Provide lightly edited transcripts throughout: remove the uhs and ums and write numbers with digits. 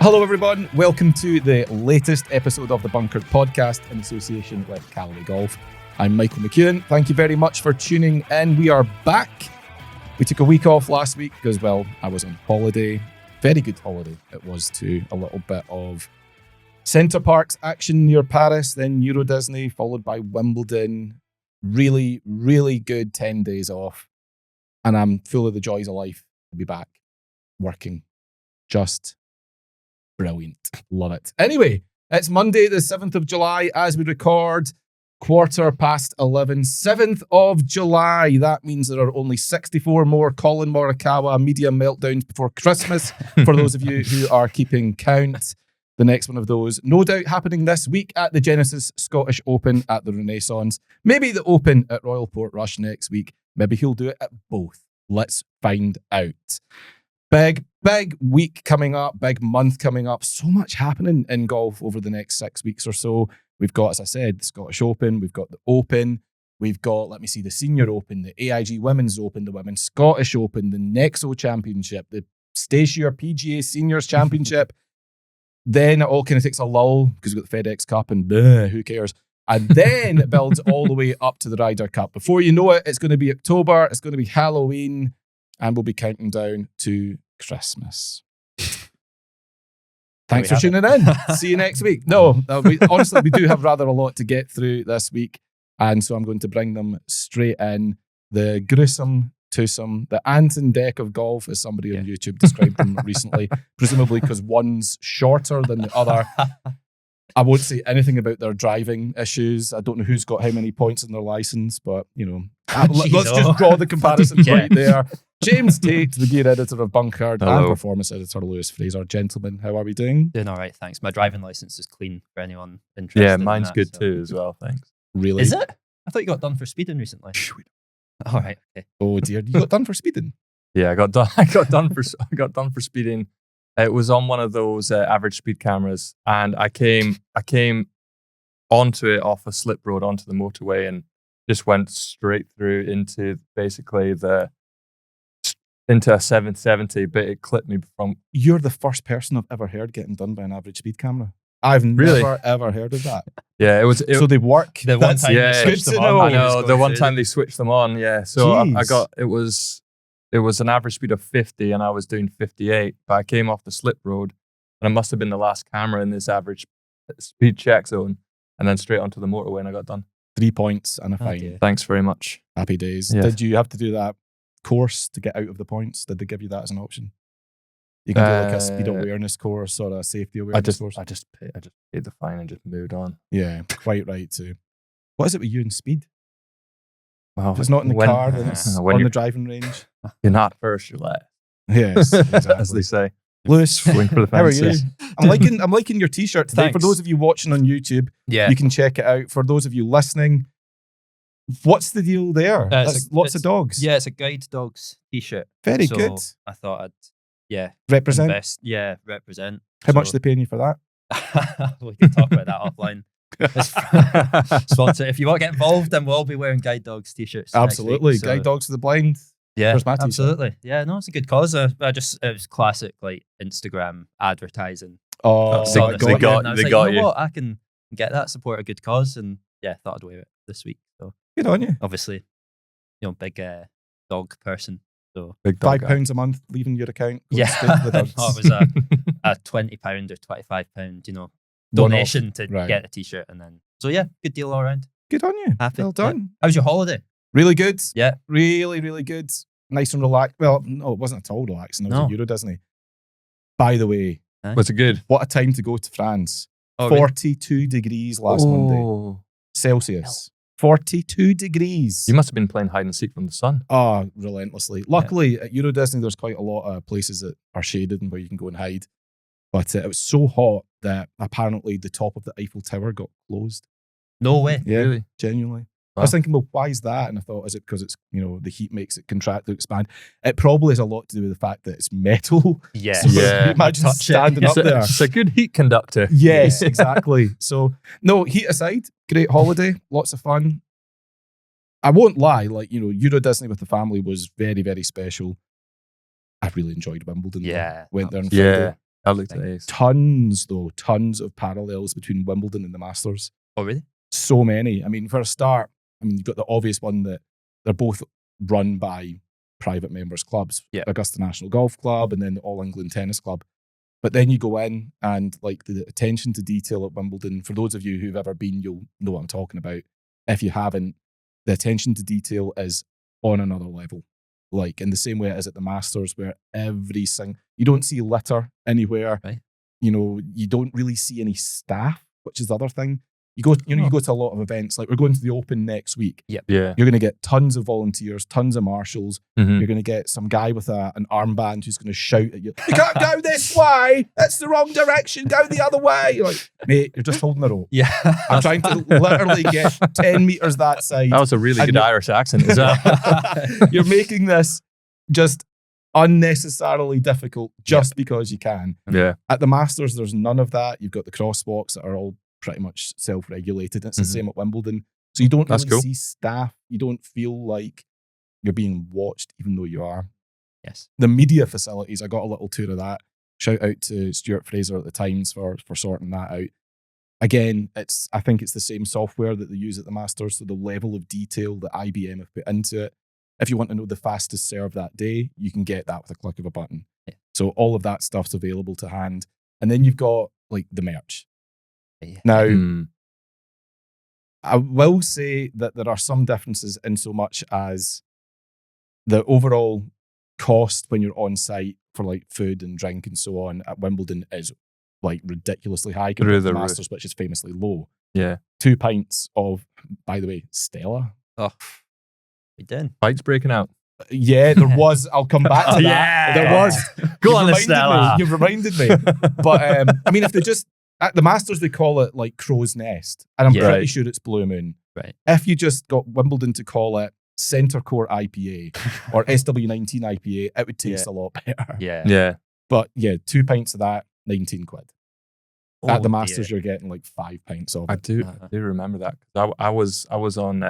Hello, everyone. Welcome to the latest episode of the Bunkered Podcast in association with Callaway Golf. I'm Michael McEwen. Thank you very much for tuning in. We are back. We took a week off last week because, well, I was on holiday. Very good holiday it was too. A little bit of Centre Parks action near Paris, then Euro Disney, followed by Wimbledon. Really, really good 10 days off. And I'm full of the joys of life to be back working. Just brilliant. Love it. Anyway, it's Monday, the 7th of July, as we record, 11:15. 7th of July. That means there are only 64 more Colin Morikawa media meltdowns before Christmas, for those of you who are keeping count. The next one of those, no doubt, happening this week at the Genesis Scottish Open at the Renaissance. Maybe the Open at Royal Portrush next week. Maybe he'll do it at both. Let's find out. Big week coming up, big month coming up. So much happening in golf over the next 6 weeks or so. We've got, as I said, the Scottish Open. We've got the Open. We've got, the Senior Open, the AIG Women's Open, the Women's Scottish Open, the Nexo Championship, the Stacia PGA Seniors Championship. Then it all kind of takes a lull because we've got the FedEx Cup and who cares? And then it builds all the way up to the Ryder Cup. Before you know it, it's going to be October. It's going to be Halloween. And we'll be counting down to Christmas. Thanks for tuning in. See you next week. No, honestly, we do have rather a lot to get through this week. And so I'm going to bring them straight in. The gruesome, twosome, the Anton deck of golf, as somebody on YouTube described them recently, presumably because one's shorter than the other. I won't say anything about their driving issues. I don't know who's got how many points in their license, but, let's just draw the comparisons right there. James Tate, the gear editor of Bunkered, and performance editor Lewis Fraser. Gentlemen, how are we doing? Doing all right, thanks. My driving license is clean for anyone interested. Yeah, mine's good too as well, thanks. Really? Is it? I thought you got done for speeding recently. All right, okay. Oh dear, you got done for speeding? Yeah, I got done for speeding. It was on one of those average speed cameras, and I came onto it off a slip road onto the motorway and just went straight through into basically into a 770, but it clipped me from... You're the first person I've ever heard getting done by an average speed camera. I've never, ever heard of that. Yeah, so they work. The one time they switched them on. I know, the one time they switched them on, yeah. So it was an average speed of 50 and I was doing 58, but I came off the slip road and it must have been the last camera in this average speed check zone and then straight onto the motorway and I got done. 3 points and a fine. Okay. Thanks very much. Happy days. Yeah. Did you have to do that course to get out of the points? Did they give you that as an option? You can do like a speed awareness course or a safety awareness course. I just paid the fine and just moved on. Yeah, quite right too. What is it with you and speed? Well, if it's not in the car, then it's on the driving range. You're not first, you're last. Yes, exactly. As they say. Lewis, swing for the fences. How are you? I'm liking your t-shirt today. Thanks. For those of you watching on YouTube, you can check it out. For those of you listening, what's the deal there? Lots of dogs. Yeah, it's a Guide Dogs t-shirt. Very good. I thought I'd represent. Represent. How much are they paying you for that? We can talk about that offline. Sponsor. If you want to get involved, then we'll all be wearing Guide Dogs t-shirts. Absolutely. Next week, Guide Dogs for the blind. Yeah, absolutely. Yeah, no, it's a good cause. It was classic like Instagram advertising. Oh, they got you. What? I can get that, support a good cause, and thought I'd wear it this week. So good on you. Obviously, big dog person. So big dog £5 a month leaving your account. Yeah, it was a £20 or £25, donation to get a t-shirt, and then good deal all around. Good on you. Happy. Well done. Yeah. How was your holiday? Really good. Yeah. Really, really good. Nice and relaxed. Well, no, it wasn't at all relaxing. It was in Euro Disney. By the way, was it good? What a time to go to France. Oh, 42 really? Degrees last Monday. Celsius. 42 degrees. You must have been playing hide and seek from the sun. Oh, relentlessly. Luckily, at Euro Disney, there's quite a lot of places that are shaded and where you can go and hide. But it was so hot that apparently the top of the Eiffel Tower got closed. No way. Yeah, really? Genuinely. Wow. I was thinking, well, why is that? And I thought, is it because it's, the heat makes it contract to expand? It probably has a lot to do with the fact that it's metal. Yeah. So imagine standing up there. It's a good heat conductor. Yes, exactly. So, no, heat aside, great holiday, lots of fun. I won't lie, Euro Disney with the family was very, very special. I really enjoyed Wimbledon. Yeah. Went there on Friday. I looked at Ace. Tons of parallels between Wimbledon and the Masters. Oh, really? So many. I mean, for a start, you've got the obvious one that they're both run by private members clubs. Yeah. Augusta National Golf Club and then the All England Tennis Club. But then you go in and like the attention to detail at Wimbledon, for those of you who've ever been, you'll know what I'm talking about. If you haven't, the attention to detail is on another level. Like in the same way it is at the Masters, where you don't see litter anywhere. Right. You don't really see any staff, which is the other thing. You go to a lot of events, like we're going to the Open next week. Yep. Yeah. You're going to get tons of volunteers, tons of marshals. Mhm. You're going to get some guy with an armband who's going to shout at you, "You can't go this way. That's the wrong direction. Go the other way." You're like, mate, you're just holding the rope. Yeah. I'm trying to literally get 10 meters that side. That was a really good Irish accent as well. You're making this just unnecessarily difficult just because you can. Yeah. At the Masters, there's none of that. You've got the crosswalks that are all pretty much self-regulated. It's the same at Wimbledon. So you don't really see staff. You don't feel like you're being watched, even though you are. Yes. The media facilities, I got a little tour of that. Shout out to Stuart Fraser at the Times for sorting that out. Again, I think it's the same software that they use at the Masters, so the level of detail that IBM have put into it. If you want to know the fastest serve that day, you can get that with a click of a button. Yeah. So all of that stuff's available to hand. And then you've got like the merch. Yeah. Now, I will say that there are some differences in so much as the overall cost when you're on site for like food and drink and so on at Wimbledon is like ridiculously high compared to the Masters, which is famously low. Yeah. 2 pints of, by the way, Stella. Oh, we did. Fights breaking out. Yeah, there was. I'll come back to that. Yeah. There was. Go on, Stella. You've reminded me. But I mean, if they just at the Masters, they call it like Crow's Nest, and I'm pretty sure it's Blue Moon. Right. If you just got Wimbledon to call it Centre Core IPA or SW19 IPA, it would taste a lot better. Yeah. Yeah. But yeah, 2 pints of that, 19 quid. Oh, at the Masters, you're getting like 5 pints of it. I do remember that. I was on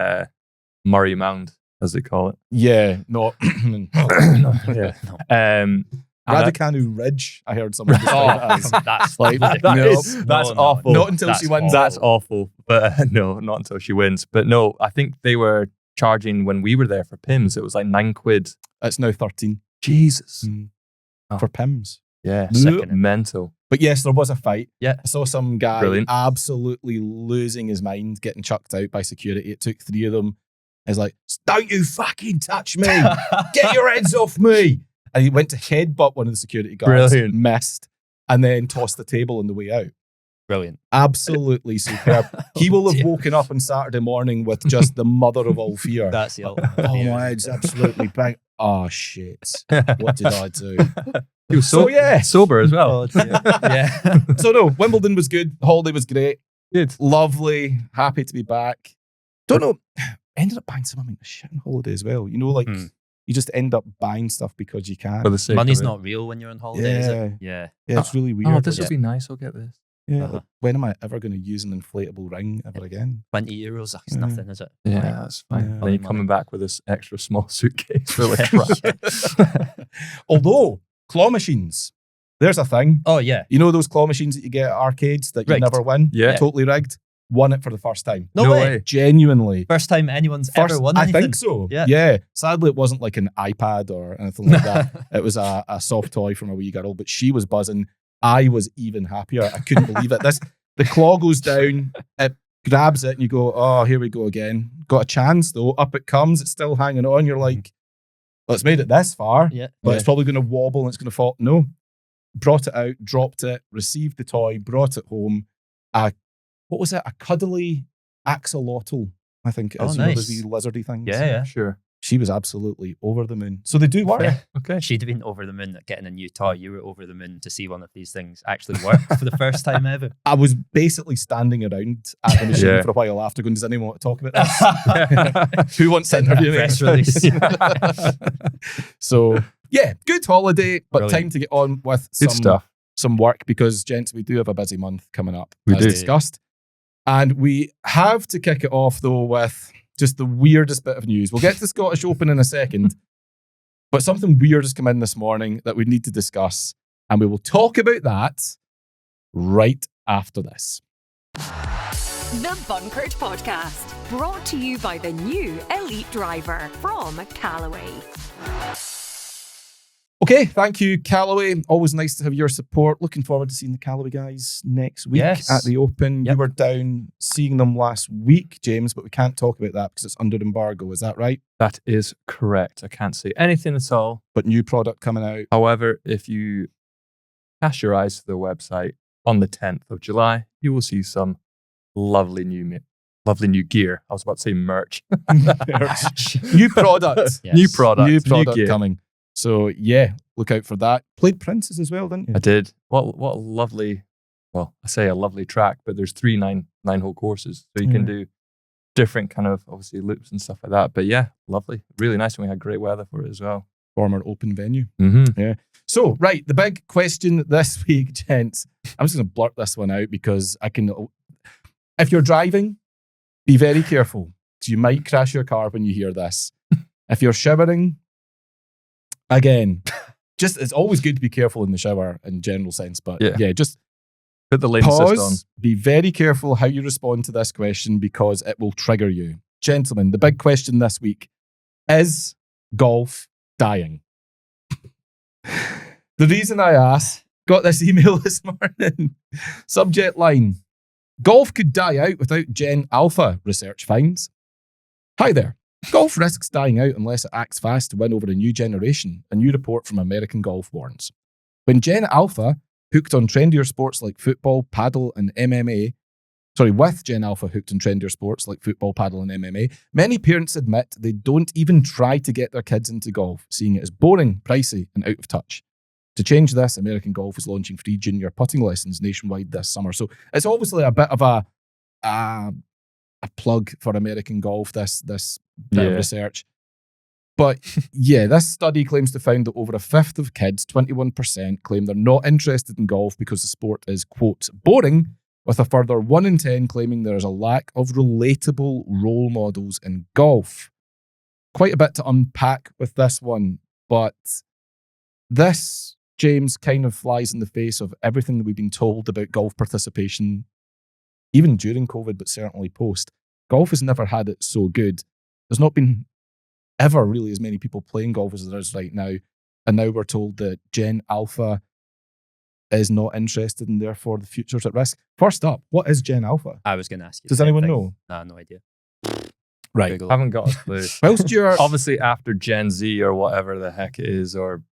Murray Mound, as they call it. Yeah, not. Yeah. No. Raducanu Ridge, I heard someone describe it as. That's Like, that's awful. Not until she wins. That's awful. But no, not until she wins. But no, I think they were charging when we were there for Pims. It was like 9 quid. It's now 13. Jesus. For Pims. Yeah. Sickening. Mental. But yes, there was a fight. Yeah. I saw some guy Brilliant. absolutely losing his mind, getting chucked out by security. It took 3 of them. He's like, "Don't you fucking touch me. Get your heads off me." And he went to headbutt one of the security guards. Brilliant. Missed. And then tossed the table on the way out. Brilliant. Absolutely superb. He will have woken up on Saturday morning with just the mother of all fear. That's the Oh, my head's absolutely bang. Oh, shit. What did I do? He was sober as well. Yeah. So no, Wimbledon was good. Holiday was great. Good. Lovely. Happy to be back. Don't know. Ended up buying some shit on holiday as well. You know, like you just end up buying stuff because you can. For the sake Money's of it. not real when you're on holiday, is it? Yeah. Yeah, it's really weird. Oh, this would be nice. I'll get this. Yeah. Like, when am I ever going to use an inflatable ring ever again? €20, that's nothing, is it? Yeah, Like, that's fine. Yeah. And then you're coming back with this extra small suitcase full of crap. Although, claw machines, there's a thing. Oh, yeah. You know those claw machines that you get at arcades that you Rigged. never win? Yeah. Totally rigged. Won it for the first time. No way. Genuinely. First time anyone's ever won anything. I think so. Yeah. Sadly, it wasn't like an iPad or anything like that. It was a soft toy from a wee girl, but she was buzzing. I was even happier. I couldn't believe it. The claw goes down, it grabs it, and you go, "Oh, here we go again." Got a chance though. Up it comes. It's still hanging on. You're like, "Well, it's made it this far, but it's probably going to wobble and it's going to fall." No. Brought it out, dropped it, received the toy, brought it home. What was it? A cuddly axolotl, I think it is. Oh, You know, nice. those wee lizardy things. Yeah. Sure. She was absolutely over the moon. So they do work. Yeah. Okay. She'd have been over the moon at getting a new toy. You were over the moon to see one of these things actually work for the first time ever. I was basically standing around at the machine for a while after going, "Does anyone want to talk about this? Who wants to Send that interview me?" press release. So, yeah, good holiday, but Brilliant. time to get on with Good stuff. some work because, gents, we do have a busy month coming up, We as do. discussed. And we have to kick it off, though, with just the weirdest bit of news. We'll get to the Scottish Open in a second, but something weird has come in this morning that we need to discuss. And we will talk about that right after this. The Bunkered Podcast, brought to you by the new Elite Driver from Callaway. Okay, thank you, Callaway. Always nice to have your support. Looking forward to seeing the Callaway guys next week at the Open. You were down seeing them last week, James, but we can't talk about that because it's under embargo. Is that right? That is correct. I can't say anything at all. But new product coming out. However, if you cast your eyes to the website on the 10th of July, you will see some lovely new gear. I was about to say merch. New product. Yes. New product New coming. So yeah, look out for that. Played Princes as well, didn't you? I did. What a lovely, well, I say a lovely track, but there's 3 nine-hole courses. So you can do different kind of, obviously, loops and stuff like that. But yeah, lovely. Really nice, and we had great weather for it as well. Former Open venue. Mm-hmm. Yeah. So, right, the big question this week, gents. I'm just going to blurt this one out because I can... If you're driving, be very careful. You might crash your car when you hear this. If you're showering... Again, just it's always good to be careful in the shower in general sense, but just put the latest on. Be very careful how you respond to this question because it will trigger you. Gentlemen, the big question this week is golf dying? The reason I asked, got this email this morning. Subject line: golf could die out without Gen Alpha, research finds. Hi there. Golf risks dying out unless it acts fast to win over a new generation, a new report from American Golf warns. When Gen Alpha hooked on trendier sports like football, paddle, and MMA, with Gen Alpha hooked on trendier sports like football, paddle, and MMA, many parents admit they don't even try to get their kids into golf, seeing it as boring, pricey, and out of touch. To change this, American Golf is launching free junior putting lessons nationwide this summer. So it's obviously a bit of a plug for American Golf, this bit of research. But yeah, this study claims to find that over a fifth of kids, 21%, claim they're not interested in golf because the sport is, quote, boring, with a further 1 in 10 claiming there is a lack of relatable role models in golf. Quite a bit to unpack with this one, but this, James, kind of flies in the face of everything that we've been told about golf participation, even during COVID, but certainly post. Golf has never had it so good. There's not been ever really as many people playing golf as there is right now. And now we're told that Gen Alpha is not interested and therefore the future's at risk. First up, what is Gen Alpha? I was going to ask you. Does anyone know? No idea. Right. Google. Haven't got a clue. Whilst you're... Obviously after Gen Z or whatever the heck it is, or...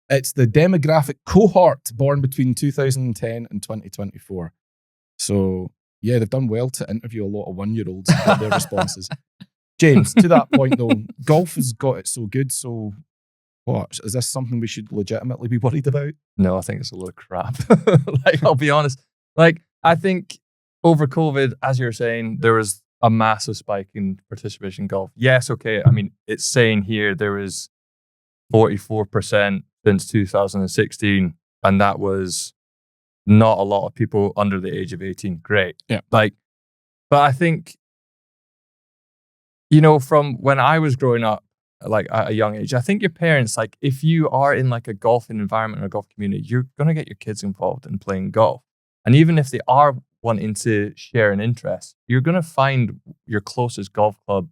It's the demographic cohort born between 2010 and 2024. So, yeah, they've done well to interview a lot of 1-year-olds and get their responses. James, to that point though, golf has got it so good, so what? Is this something we should legitimately be worried about? No, I think it's a load of crap. I'll be honest. I think over COVID, as you're saying, there was a massive spike in participation in golf. Yes, okay. I mean, it's saying here there was 44% since 2016, and that was not a lot of people under the age of 18. Great. Yeah. But I think, from when I was growing up, at a young age, I think your parents, if you are in a golfing environment or a golf community, you're going to get your kids involved in playing golf. And even if they are wanting to share an interest, you're going to find your closest golf club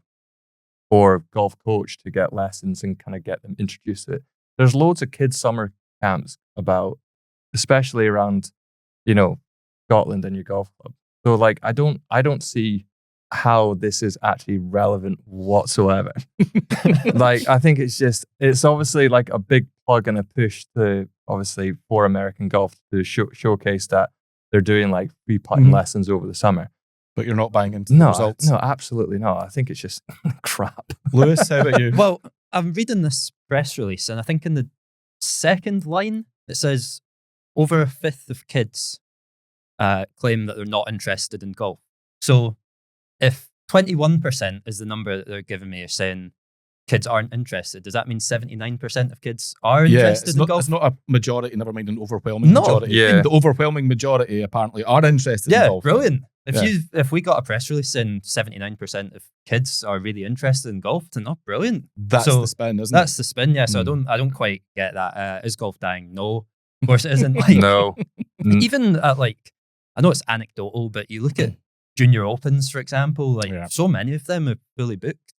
or golf coach to get lessons and kind of get them introduced to it. There's loads of kids' summer camps about, especially around, Scotland and your golf club. So I don't see how this is actually relevant whatsoever. I think it's obviously a big plug and a push to obviously for American Golf to showcase that they're doing free putting lessons over the summer. But you're not buying into the results? No, absolutely not. I think it's just crap. Lewis, how about you? Well, I'm reading this press release, and I think in the second line, it says over a fifth of kids claim that they're not interested in golf. So if 21% is the number that they're giving me, saying kids aren't interested, does that mean 79% of kids are interested in golf? It's not a majority, never mind an overwhelming majority. Yeah. The overwhelming majority apparently are interested in golf. Yeah, brilliant. If we got a press release saying 79% of kids are really interested in golf, then brilliant. That's the spin, isn't it? That's the spin, yeah. So I don't quite get that. Is golf dying? No. Of course, it isn't. Like, No. even at like, I know it's anecdotal, but you look at Junior Opens, for example, like so many of them are fully booked.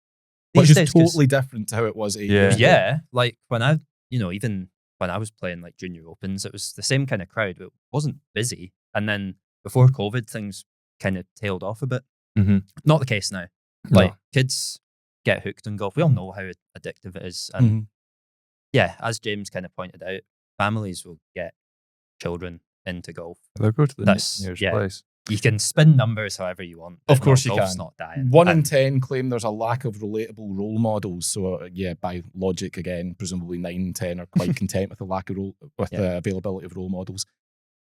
Which is totally different to how it was 8 years ago. Yeah, like when I, even when I was playing like Junior Opens, it was the same kind of crowd. It wasn't busy. And then before COVID, things kind of tailed off a bit. Mm-hmm. Not the case now. Like kids get hooked on golf. We all know how addictive it is. And yeah, as James kind of pointed out, families will get children into golf. They'll go to the nearest place. You can spin numbers however you want. Of course you golf's can. Not dying. 1 in 10 claim there's a lack of relatable role models. So by logic, again, presumably 9 in 10 are quite content with the lack of the availability of role models.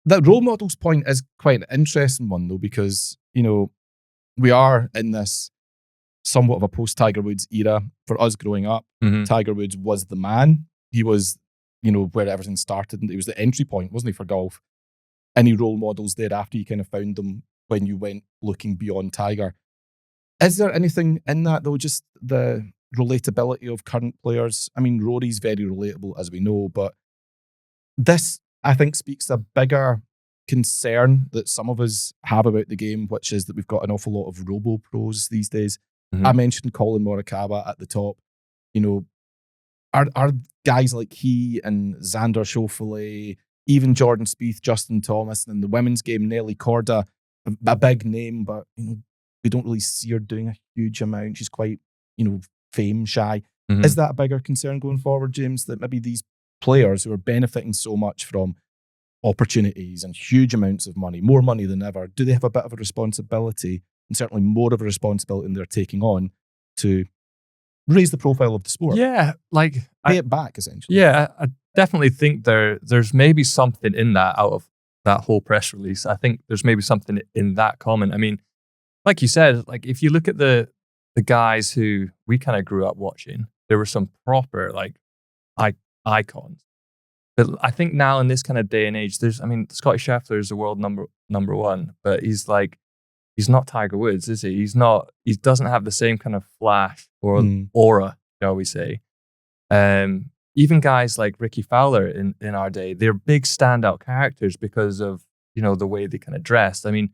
That role models point is quite an interesting one though, because we are in this somewhat of a post-Tiger Woods era. For us growing up, Tiger Woods was the man. He was, where everything started, and it was the entry point, wasn't he, for golf? Any role models thereafter, you kind of found them when you went looking beyond Tiger. Is there anything in that, though, just the relatability of current players? I mean, Rory's very relatable, as we know, but this, I think, speaks to a bigger concern that some of us have about the game, which is that we've got an awful lot of robo-pros these days. I mentioned Colin Morikawa at the top. Are guys like he and Xander Schauffele, even Jordan Spieth, Justin Thomas, and in the women's game, Nelly Korda, a big name, but we don't really see her doing a huge amount. She's quite, fame shy. Is that a bigger concern going forward, James, that maybe these players who are benefiting so much from opportunities and huge amounts of money, more money than ever, do they have a bit of a responsibility, and certainly more of a responsibility than they're taking on, to raise the profile of the sport? Yeah, like pay it back, essentially. Yeah, I definitely think there's maybe something in that out of that whole press release. I think there's maybe something in that comment. I mean, like you said, like if you look at the guys who we kind of grew up watching, there were some proper like icons. But I think now in this kind of day and age, Scottie Scheffler is the world number one, but he's not Tiger Woods, is he? He doesn't have the same kind of flash or aura, shall we say. Even guys like Ricky Fowler in our day, they're big standout characters because of, the way they kind of dressed. I mean,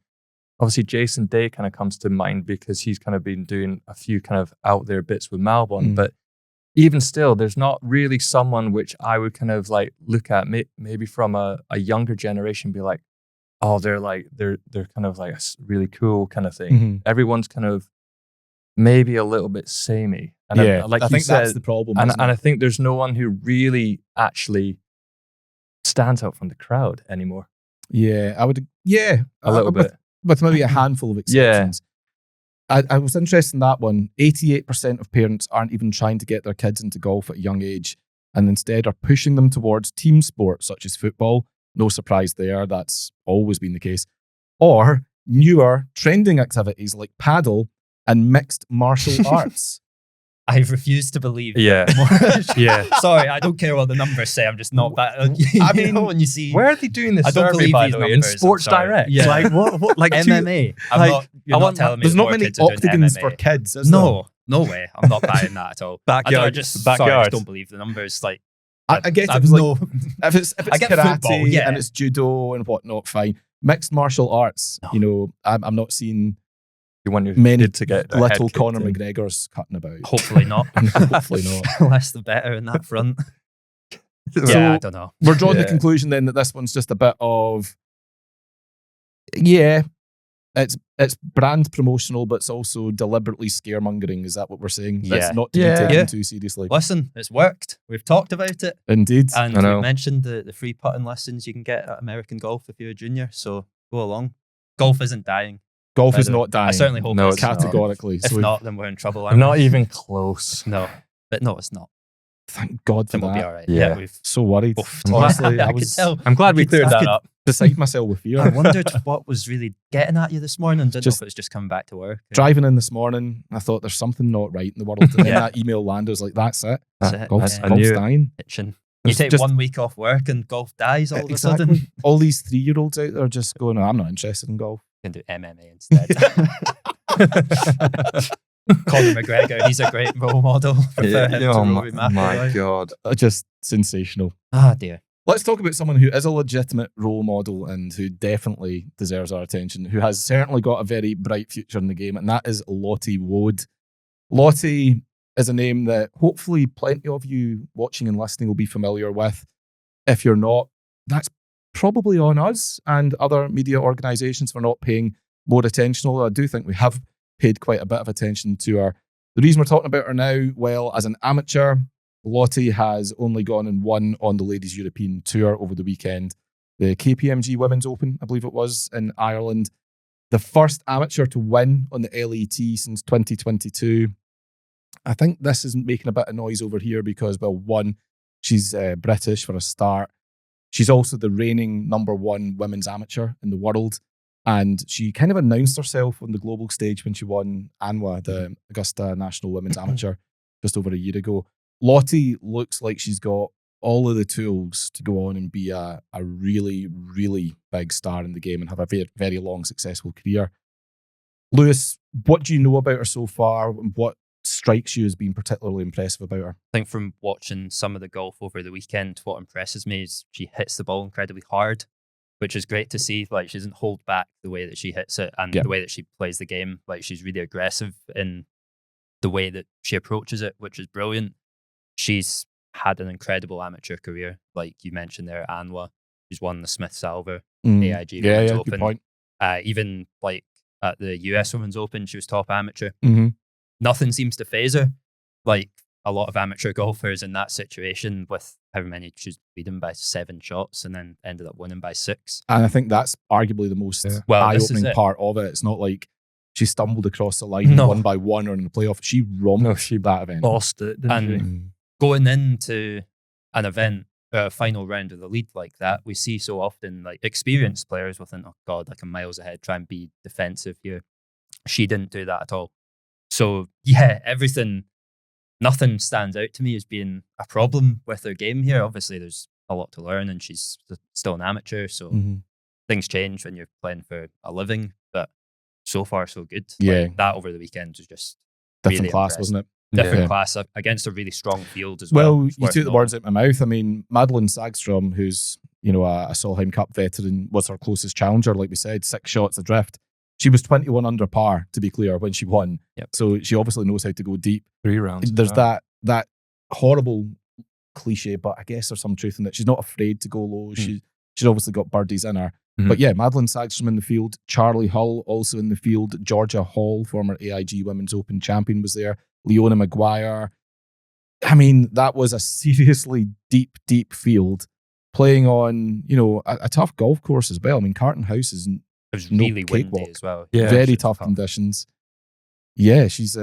obviously Jason Day kind of comes to mind because he's kind of been doing a few kind of out there bits with Malbon, but even still, there's not really someone which I would kind of like look at maybe from a younger generation, be like, oh, they're kind of like a really cool kind of thing. Everyone's kind of maybe a little bit samey. And I think that's the problem. And I think there's no one who really actually stands out from the crowd anymore. Yeah, I would. Yeah, a little bit, with maybe a handful of exceptions. I was interested in that one. 88% of parents aren't even trying to get their kids into golf at a young age, and instead are pushing them towards team sports such as football. No surprise there, that's always been the case. Or newer, trending activities like paddle and mixed martial arts. I refuse to believe. Yeah. Sorry, I don't care what the numbers say. I'm just not that. I mean, when you see, where are they doing this? I don't survey, believe by these the way, numbers. in Sports Direct. Yeah. Like what like MMA. You're not telling me there's not many kids are doing octagons MMA. for kids. No way. I'm not buying that at all. Backyard. I just don't believe the numbers. Like, I guess if it's karate football, and it's judo and whatnot, fine. Mixed martial arts, I'm not seeing many to get little Conor McGregor's cutting about. Hopefully not. Hopefully not. Less the better in that front. So I don't know. We're drawing the conclusion then that this one's just a bit of, it's brand promotional, but it's also deliberately scaremongering. Is that what we're saying? It's not to be taken too seriously. Listen, it's worked. We've talked about it. Indeed. And we mentioned the free putting lessons you can get at American Golf if you're a junior. So go along. Golf isn't dying. Golf is not dying. I certainly hope it's categorically. If not, then we're in trouble. I'm not even close. No, but no, it's not. Thank God for then that. We'll be all right. Yeah, we've so worried. Honestly, I could tell. I'm glad we cleared that up. Beside myself with fear. I wondered what was really getting at you this morning. Didn't know if it was just coming back to work. Driving in this morning, I thought there's something not right in the world. And then that email landed, I was like, that's it. Golf's dying. You take 1 week off work and golf dies all of a sudden. All these 3-year-olds out there just going, I'm not interested in golf. You can do MMA instead. Conor McGregor, he's a great role model. Prefer him to Rory McIlroy. My God. Just sensational. Ah, dear. Let's talk about someone who is a legitimate role model and who definitely deserves our attention, who has certainly got a very bright future in the game, and that is Lottie Woad. Lottie is a name that hopefully plenty of you watching and listening will be familiar with. If you're not, that's probably on us and other media organisations for not paying more attention, although I do think we have paid quite a bit of attention to her. The reason we're talking about her now, well, as an amateur, Lottie has only gone and won on the Ladies European Tour over the weekend. The KPMG Women's Open, I believe it was, in Ireland. The first amateur to win on the LET since 2022. I think this is making a bit of noise over here because, well, one, she's British for a start. She's also the reigning #1 women's amateur in the world. And she kind of announced herself on the global stage when she won ANWA, the Augusta National Women's Amateur, just over a year ago. Lottie looks like she's got all of the tools to go on and be a really, really big star in the game and have a very, very long, successful career. Lewis, what do you know about her so far, and what strikes you as being particularly impressive about her? I think from watching some of the golf over the weekend, what impresses me is she hits the ball incredibly hard, which is great to see. Like, she doesn't hold back the way that she hits it and the way that she plays the game. Like, she's really aggressive in the way that she approaches it, which is brilliant. She's had an incredible amateur career. Like you mentioned there, ANWA. She's won the Smith Salver, AIG Women's Open. Good point. Even like at the US Women's Open, she was top amateur. Mm-hmm. Nothing seems to phase her. Like a lot of amateur golfers in that situation, with however many, she's beaten by 7 shots and then ended up winning by 6. And I think that's arguably the most eye-opening part of it. It's not like she stumbled across the line one by one or in the playoff. She romped that event. Lost it, didn't she? Going into an event, a final round of the lead like that, we see so often like experienced players within, oh God, like a miles ahead, try and be defensive here. She didn't do that at all. So yeah, nothing stands out to me as being a problem with her game here. Obviously, there's a lot to learn and she's still an amateur, so things change when you're playing for a living, but so far so good. Yeah. Like, that over the weekend was just different really class, impressive. wasn't it? Different class against a really strong field as well. Well, you took the words out of my mouth. I mean, Madeline Sagstrom, who's, you know, a Solheim Cup veteran, was her closest challenger, like we said, 6 shots adrift. She was 21 under par, to be clear, when she won. Yep. So she obviously knows how to go deep. 3 rounds. There's that horrible cliche, but I guess there's some truth in it. She's not afraid to go low. She's obviously got birdies in her. But yeah, Madeline Sagstrom in the field. Charlie Hull also in the field. Georgia Hall, former AIG Women's Open champion, was there. Leona Maguire. I mean, that was a seriously deep, deep field playing on, you know, a tough golf course as well. I mean, Carton House is It was really windy as well. Yeah, very tough conditions. Yeah, she's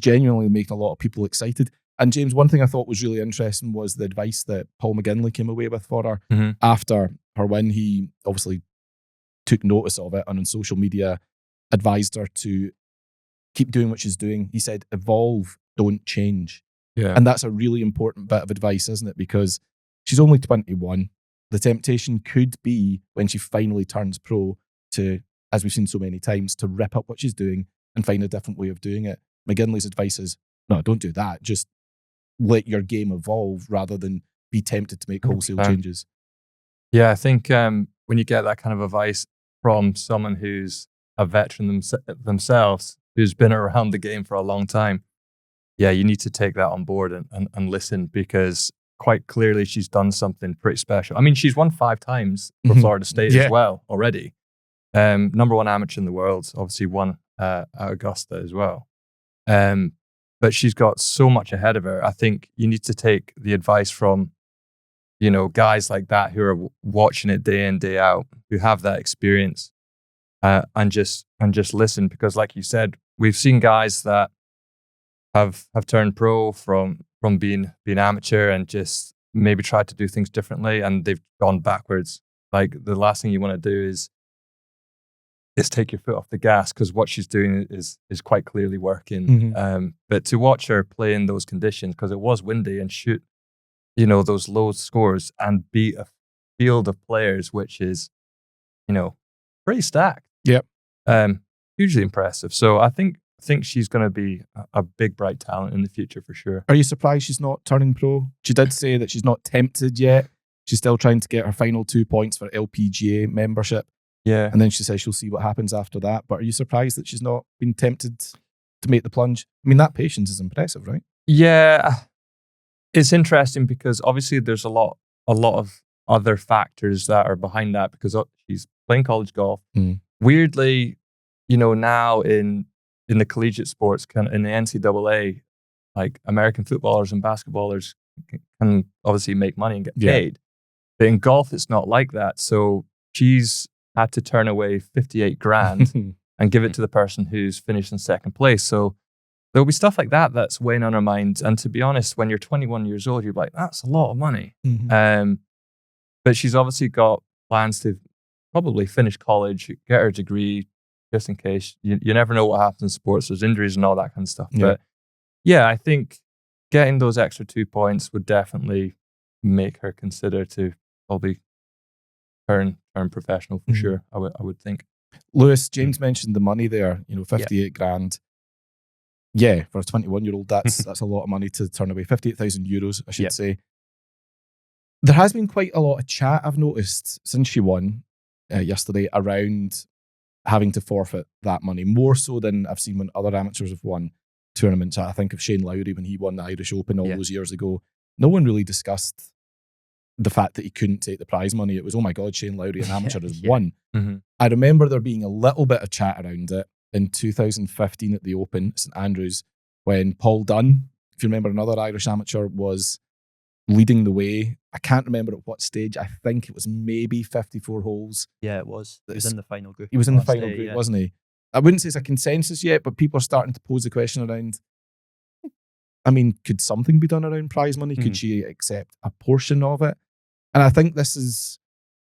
genuinely making a lot of people excited. And James, one thing I thought was really interesting was the advice that Paul McGinley came away with for her after her win. He obviously took notice of it and on social media advised her to keep doing what she's doing. He said, evolve, don't change. Yeah. And that's a really important bit of advice, isn't it? Because she's only 21. The temptation could be, when she finally turns pro, to, as we've seen so many times, to rip up what she's doing and find a different way of doing it. McGinley's advice is, no, don't do that. Just let your game evolve rather than be tempted to make wholesale changes. Yeah, I think when you get that kind of advice from someone who's a veteran themselves, who's been around the game for a long time, yeah, you need to take that on board and listen, because quite clearly she's done something pretty special. I mean, she's won 5 times for Florida State as well already. #1 amateur in the world, obviously won at Augusta as well. But she's got so much ahead of her. I think you need to take the advice from, you know, guys like that who are watching it day in, day out, who have that experience, and just listen, because like you said, we've seen guys that have turned pro from being amateur and just maybe tried to do things differently, and they've gone backwards. Like, the last thing you want to do is take your foot off the gas, because what she's doing is quite clearly working. But to watch her play in those conditions, because it was windy, and shoot, you know, those low scores and beat a field of players which is, you know, pretty stacked. Yep. Hugely impressive. So I think she's going to be a big, bright talent in the future for sure. Are you surprised she's not turning pro? She did say that she's not tempted yet. She's still trying to get her final 2 points for LPGA membership. Yeah. And then she says she'll see what happens after that. But are you surprised that she's not been tempted to make the plunge? I mean, that patience is impressive, right? Yeah. It's interesting because obviously there's a lot of other factors that are behind that because she's playing college golf. Weirdly, now in the collegiate sports, in the NCAA, like American footballers and basketballers can obviously make money and get paid. But in golf, it's not like that. So she's had to turn away 58 grand and give it to the person who's finished in second place. So there'll be stuff like that that's weighing on her mind. And to be honest, when you're 21 years old, you're like, that's a lot of money. But she's obviously got plans to probably finish college, get her degree, just in case. You never know what happens in sports. There's injuries and all that kind of stuff. But yeah, I think getting those extra 2 points would definitely make her consider to probably turn professional for sure. I would think. Lewis, James mentioned the money there. 58 grand. Yeah, for a 21-year-old, that's a lot of money to turn away. 58,000 euros, I should say. There has been quite a lot of chat, I've noticed, since she won yesterday around having to forfeit that money, more so than I've seen when other amateurs have won tournaments. I think of Shane Lowry when he won the Irish Open all those years ago. No one really discussed the fact that he couldn't take the prize money. It was, oh my God, Shane Lowry, an amateur, has won. I remember there being a little bit of chat around it in 2015 at the Open, St Andrews, when Paul Dunn, if you remember, another Irish amateur, was leading the way. I can't remember at what stage. I think it was maybe 54 holes. Yeah, it was. He was in the final group. He was in the final group, wasn't he? I wouldn't say it's a consensus yet, but people are starting to pose the question around, I mean, could something be done around prize money? Could she accept a portion of it? And I think this is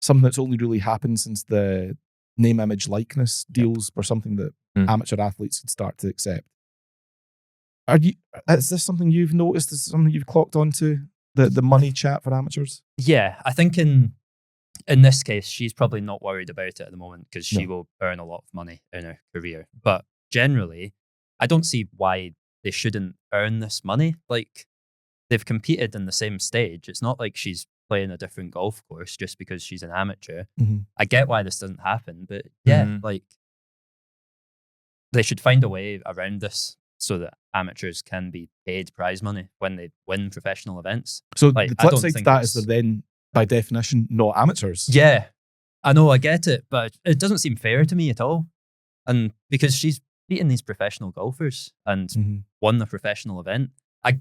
something that's only really happened since the name, image, likeness deals were something that amateur athletes could start to accept. Is this something you've noticed? Is this something you've clocked onto, the money chat for amateurs? Yeah, I think in this case, she's probably not worried about it at the moment because she will earn a lot of money in her career. But generally, I don't see why they shouldn't earn this money. Like, they've competed in the same stage. It's not like she's playing a different golf course just because she's an amateur. I get why this doesn't happen, but like, they should find a way around this so that amateurs can be paid prize money when they win professional events. So the flip side to that is they're then, by definition, not amateurs. Yeah, I know, I get it, but it doesn't seem fair to me at all. And because she's beaten these professional golfers and won the professional event, I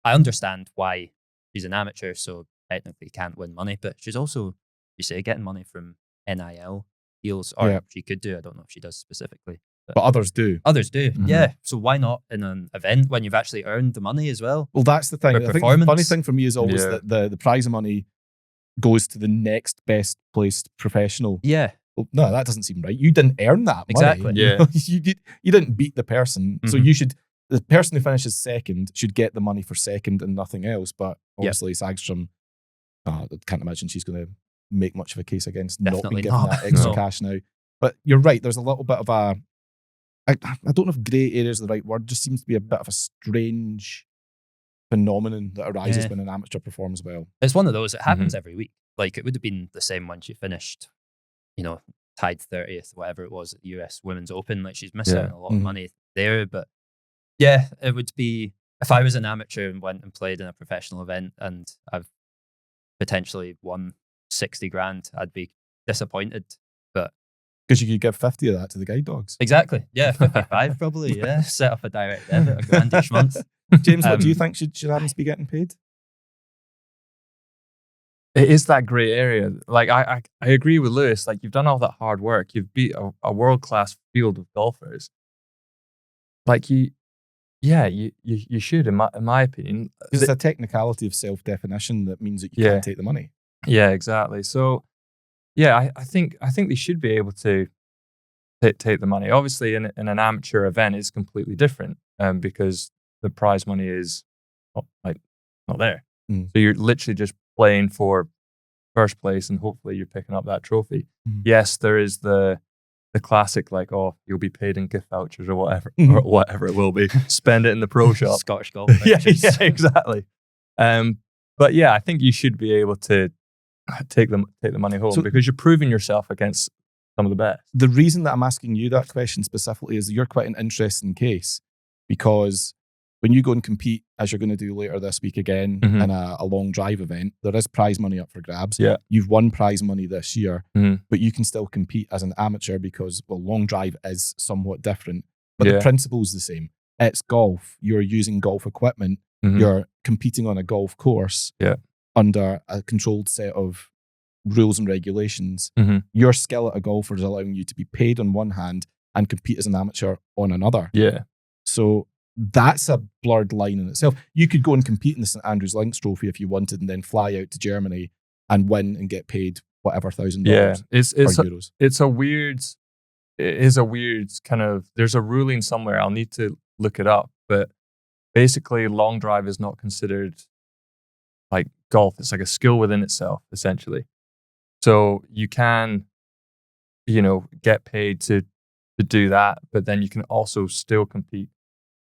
understand why she's an amateur, so technically can't win money, but she's also, you say, getting money from NIL deals, or she could do. I don't know if she does specifically. But others do. Others do, yeah. So why not in an event when you've actually earned the money as well? Well, that's the thing. I think the funny thing for me is always that the prize money goes to the next best placed professional. Yeah. Well, no, that doesn't seem right. You didn't earn that money. Exactly. Yeah. You didn't beat the person. So the person who finishes second should get the money for second and nothing else. But obviously Sagstrom, I can't imagine she's going to make much of a case against not being given that extra cash now. But you're right. There's a little bit of a, I don't know if grey area is the right word, just seems to be a bit of a strange phenomenon that arises when an amateur performs well. It's one of those, it happens every week. Like, it would have been the same when she finished, tied 30th, whatever it was at the US Women's Open. Like, she's missing out on a lot of money there. But yeah, it would be, if I was an amateur and went and played in a professional event and I've potentially won 60 grand, I'd be disappointed. But because you could give 50 of that to the guide dogs. Exactly. Yeah, 55 probably. Yeah, set up a direct debit, a grand each month. James, what do you think? Should Adams be getting paid? It is that grey area. Like, I agree with Lewis. Like, you've done all that hard work. You've beat a world-class field of golfers. Like, you should, in my opinion. Because it's a technicality of self-definition that means that you can't take the money. Yeah, exactly. So, yeah, I think they should be able to take the money. Obviously, in an amateur event, it's completely different because the prize money is not there. So you're literally just playing for first place, and hopefully you're picking up that trophy. Yes, there is the classic, like, oh, you'll be paid in gift vouchers or whatever, or whatever it will be. Spend it in the pro shop. Scottish golf. yeah, exactly. But yeah, I think you should be able to take the money home, So- because you're proving yourself against some of the best. The reason that I'm asking you that question specifically is that you're quite an interesting case, because when you go and compete, as you're going to do later this week again Mhm. in a long drive event, there is prize money up for grabs. Yeah. You've won prize money this year, Mhm. but you can still compete as an amateur because, well, long drive is somewhat different, but the Yeah. principle's the same. It's golf. You're using golf equipment. Mhm. You're competing on a golf course Yeah. under a controlled set of rules and regulations. Mhm. Your skill at a golfer is allowing you to be paid on one hand and compete as an amateur on another. Yeah. So that's a blurred line in itself. You could go and compete in the St Andrews Links Trophy if you wanted, and then fly out to Germany and win and get paid whatever $1,000 Yeah. It's or euros. it's a weird, it is a weird kind of, there's a ruling somewhere, I'll need to look it up, but basically long drive is not considered like golf. It's like a skill within itself, essentially. So you can, get paid to do that, but then you can also still compete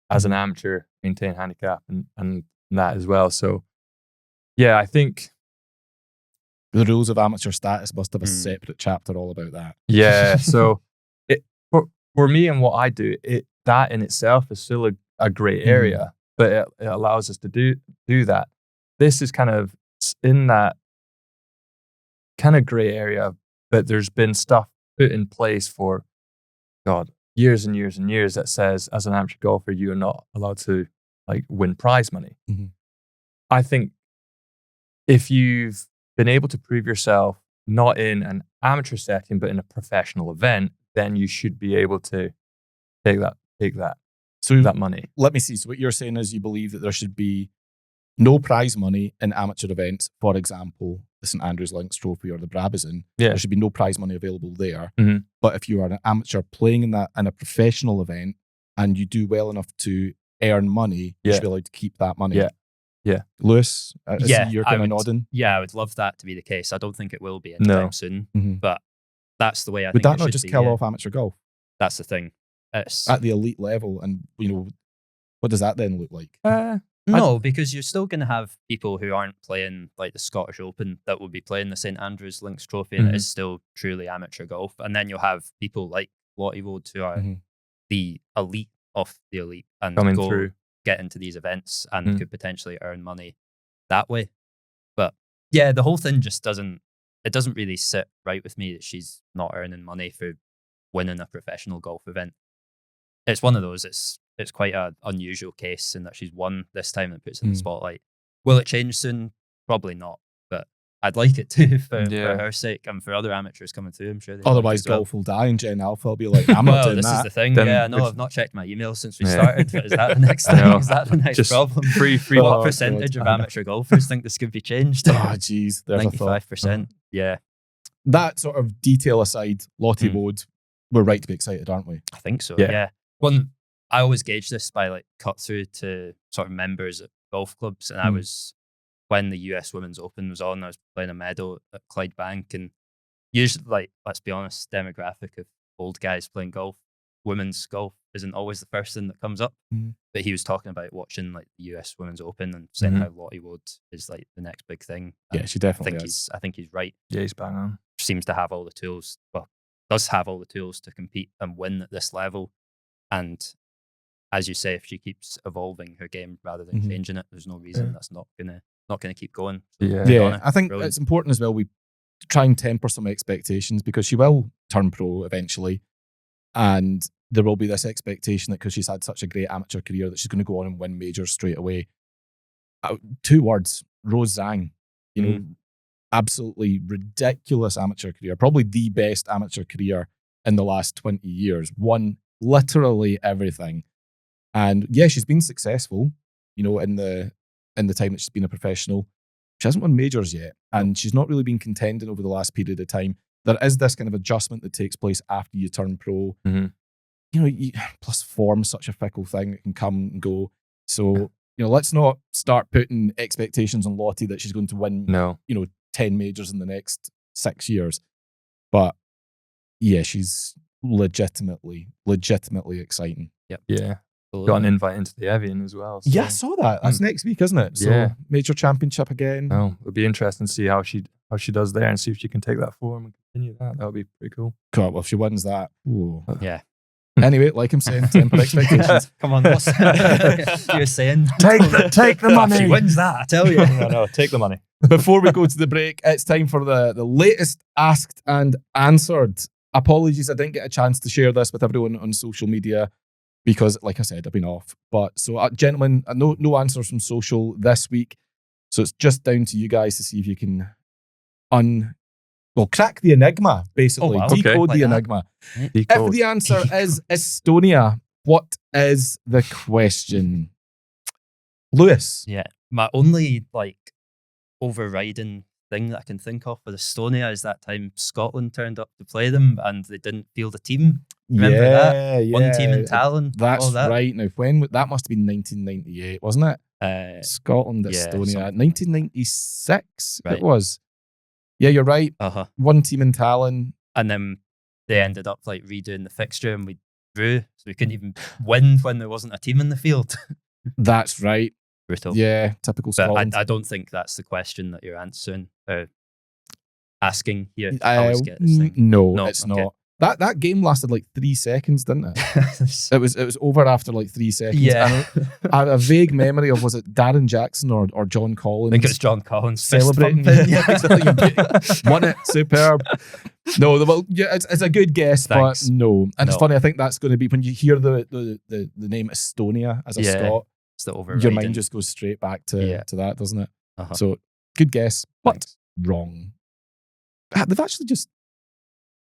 as an amateur, maintain handicap and that as well. So yeah, I think, The rules of amateur status must have a separate chapter all about that. yeah. So for me and what I do, that in itself is still a great area, but it allows us to do that. This is kind of in that kind of gray area, but there's been stuff put in place for, God, years and years and years that says, as an amateur golfer, you are not allowed to like win prize money. Mhm. I think if you've been able to prove yourself not in an amateur setting, but in a professional event, then you should be able to take that So money. let me see. So what you're saying is you believe that there should be no prize money in amateur events, for example, the St Andrews Links Trophy or the Brabazon. Yeah. There should be no prize money available there. Mhm. But if you are an amateur playing in a professional event and you do well enough to earn money, you should be allowed to keep that money. Yeah. Yeah. Lewis, I see you're I kind of would- nodding. Yeah, I would love that to be the case. I don't think it will be No. anytime soon, Mhm. but that's the way I Would think that it not should just be, kill yeah. off amateur golf That's the thing. It's at the elite level? And, what does that then look like? no, because you're still going to have people who aren't playing like the Scottish Open that will be playing the St Andrews Links Trophy, and it Mhm. is still truly amateur golf. And then you'll have people like Lottie Woad who are Mhm. the elite of the elite and Coming go through. get into these events and Mm. could potentially earn money that way. But yeah, the whole thing just doesn't really sit right with me that she's not earning money for winning a professional golf event. It's one of those, it's quite an unusual case in that she's won this time and puts in the Mm. spotlight. Will it change soon? Probably not, but I'd like it to for Yeah. her sake and for other amateurs coming through. I'm sure they would Otherwise, as well. golf will die and Gen Alpha will be like, I'm not Well, doing this that. is the thing. Then Yeah, no, if- I've not checked my email since we Yeah. started. But is that the next I thing? know. Is that the next Just problem? free What Oh, percentage God. of amateur golfers think this could be changed? Oh, jeez. There's a thought. 95%. Yeah, That sort of detail aside, Lottie Mm. Woad, we're right to be excited, aren't we? I think so. Yeah. Yeah. One, I always gauge this by like cut through to sort of members at golf clubs, and I Mm. was when the US Women's Open was on, I was playing a medal at Clydebank, and usually, like, let's be honest, demographic of old guys playing golf, women's golf isn't always the first thing that comes up. Mm. But he was talking about watching like the US Women's Open and saying Mhm. how Lottie Woad is like the next big thing. Yeah, And she I definitely think is. I think he's right. Yeah, he's bang on. Seems to have all the tools. Well, does have all the tools to compete and win at this level. And as you say, if she keeps evolving her game rather than Mhm. changing it, there's no reason Yeah. that's not gonna keep going. So, Yeah. good Yeah, on her. I think Brilliant. it's important as well we try and temper some expectations because she will turn pro eventually. And there will be this expectation that because she's had such a great amateur career that she's going to go on and win majors straight away. 2 words, Rose Zhang. Absolutely ridiculous amateur career. Probably the best amateur career in the last 20 years. Won literally everything. And yeah, she's been successful, in the time that she's been a professional. She hasn't won majors yet, and she's not really been contending over the last period of time. There is this kind of adjustment that takes place after you turn pro. Mhm. Plus form's such a fickle thing; it can come and go. So let's not start putting expectations on Lottie that she's going to win, No. 10 majors in the next 6 years. But yeah, she's legitimately exciting. Yeah. Absolutely. Got an invite into the Evian as well. So. Yeah, I saw that. That's next week, isn't it? So Yeah. major championship again. No, it'll be interesting to see how she she does there and see if she can take that form and continue that. That would be pretty cool. God, well, if she wins that, ooh. Yeah. Anyway, like I'm saying, temper expectations. Come on, what's you're saying? Take the money. She wins that, I tell you. No, take the money. Before we go to the break, it's time for the latest asked and answered. Apologies, I didn't get a chance to share this with everyone on social media because, like I said, I've been off. But so, gentlemen, no answers from social this week. So it's just down to you guys to see if you can crack the enigma, basically. Oh, wow. Decode Okay. the Like enigma. Decode. If the answer is Estonia, what is the question? Lewis. Yeah. My only overriding thing that I can think of with Estonia is that time Scotland turned up to play them and they didn't field a team. Remember that? Yeah. One team in Tallinn. That's all that. right. Now, that must have been 1998, wasn't it? Scotland, yeah, Estonia. 1996 Right. it was. Yeah, you're right. Uh-huh. One team in Tallinn. And then they ended up redoing the fixture and we drew. So we couldn't even win when there wasn't a team in the field. That's right. Brutal. Yeah, typical But Scotland. I don't think that's the question that you're answering. Asking here. I always get this thing. No, it's okay. not. That game lasted 3 seconds, didn't it? It was over after 3 seconds. Yeah. And I have a vague memory of, was it Darren Jackson or John Collins? I think it's John Collins fist Celebrating. pumping. Won it. Superb. No, well, yeah, it's a good guess, Thanks. but no. And it's No. funny, I think that's going to be when you hear the name Estonia as a Yeah, Scot, It's the your overriding. mind just goes straight back to that, doesn't it? Uh-huh. So, good guess, but Thanks. wrong. They've actually just...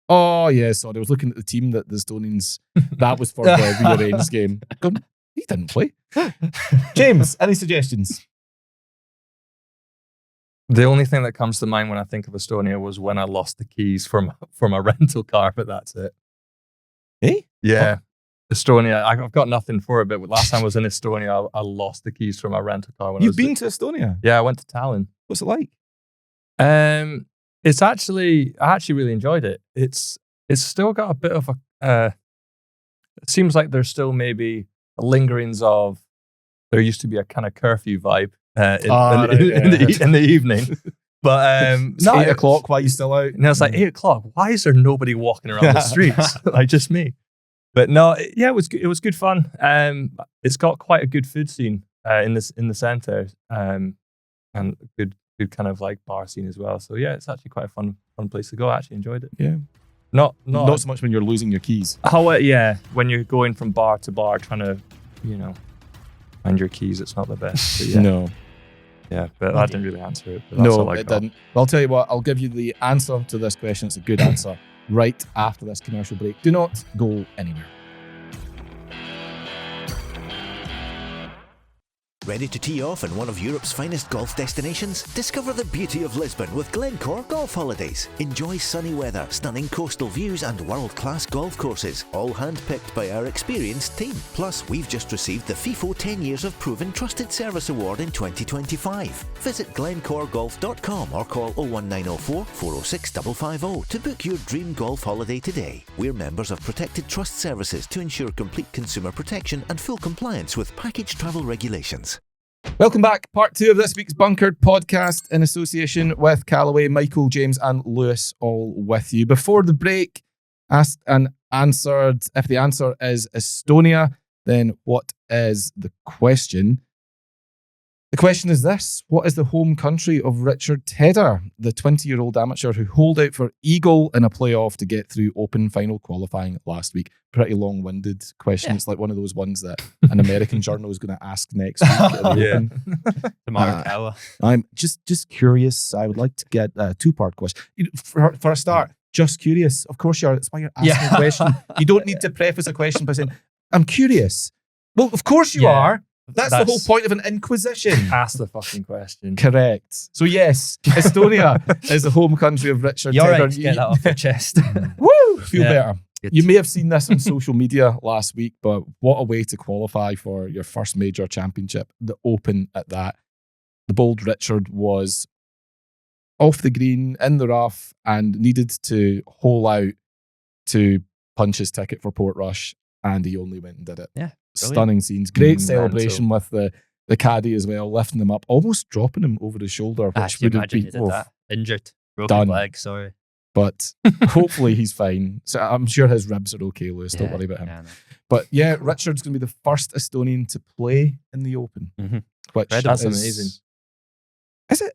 Oh, yeah, sorry. I was looking at the team that the Estonians... That was for the rearranged game. He didn't play. James, any suggestions? The only thing that comes to mind when I think of Estonia was when I lost the keys from a rental car, but that's it. Eh? Yeah. Estonia, I've got nothing for it, but last time I was in Estonia, I lost the keys from my rental car. You've been to Estonia? Yeah, I went to Tallinn. What's it like? It's actually, I actually really enjoyed it. It's still got a bit of a, it seems like there's still maybe lingerings of, there used to be a kind of curfew vibe in the evening. But It's 8 o'clock while you're still out. and it's 8 o'clock. Why is there nobody walking around the streets? Just me. But no, yeah, it was good fun. It's got quite a good food scene in the centre, and good kind of bar scene as well. So yeah, it's actually quite a fun place to go. I actually enjoyed it. Yeah. Not so much when you're losing your keys. when you're going from bar to bar trying to, find your keys, it's not the best. But yeah. No. Yeah, but that didn't really answer it. But that's all No, I it got. didn't. Well, I'll tell you what, I'll give you the answer to this question. It's a good answer right after this commercial break. Do not go anywhere. Ready to tee off in one of Europe's finest golf destinations? Discover the beauty of Lisbon with Glencore Golf Holidays. Enjoy sunny weather, stunning coastal views and world-class golf courses, all hand-picked by our experienced team. Plus, we've just received the FIFO 10 Years of Proven Trusted Service Award in 2025. Visit glencoregolf.com or call 01904 406 550 to book your dream golf holiday today. We're members of Protected Trust Services to ensure complete consumer protection and full compliance with package travel regulations. Welcome back. Part 2 of this week's Bunkered podcast in association with Callaway. Michael, James and Lewis all with you. Before the break, asked and answered. If the answer is Estonia, then what is the question? The question is this: what is the home country of Richard Tedder, the 20-year-old amateur who holed out for eagle in a playoff to get through Open final qualifying last week? Pretty long-winded question. Yeah. It's like one of those ones that an American journal is going to ask next week at the Yeah. Open. The Marakawa. I'm just curious. I would like to get a 2-part question. For a start, just curious. Of course you are. That's why you're asking a question. You don't need to preface a question by saying, I'm curious. Well, of course you Yeah. are. That's the whole point of an inquisition. Ask the fucking question. Correct. So yes, Estonia is the home country of Richard You're Tedder. right to get that off your chest. Woo! Feel Yeah. better. Good. You may have seen this on social media last week, but what a way to qualify for your first major championship, the Open at that. The bold Richard was off the green, in the rough, and needed to hole out to punch his ticket for Portrush, and he only went and did it. Yeah. Brilliant. Stunning scenes. Great Mental. celebration with the caddy as well, lifting him up, almost dropping him over his shoulder, which Can you would have imagine been... he did that? Injured. Broken Done. leg, sorry. But hopefully he's fine. So I'm sure his ribs are okay, Lewis. Don't worry about him. Yeah, no. But yeah, Richard's going to be the first Estonian to play in the Open. Mhm. Which That's is amazing. Is it?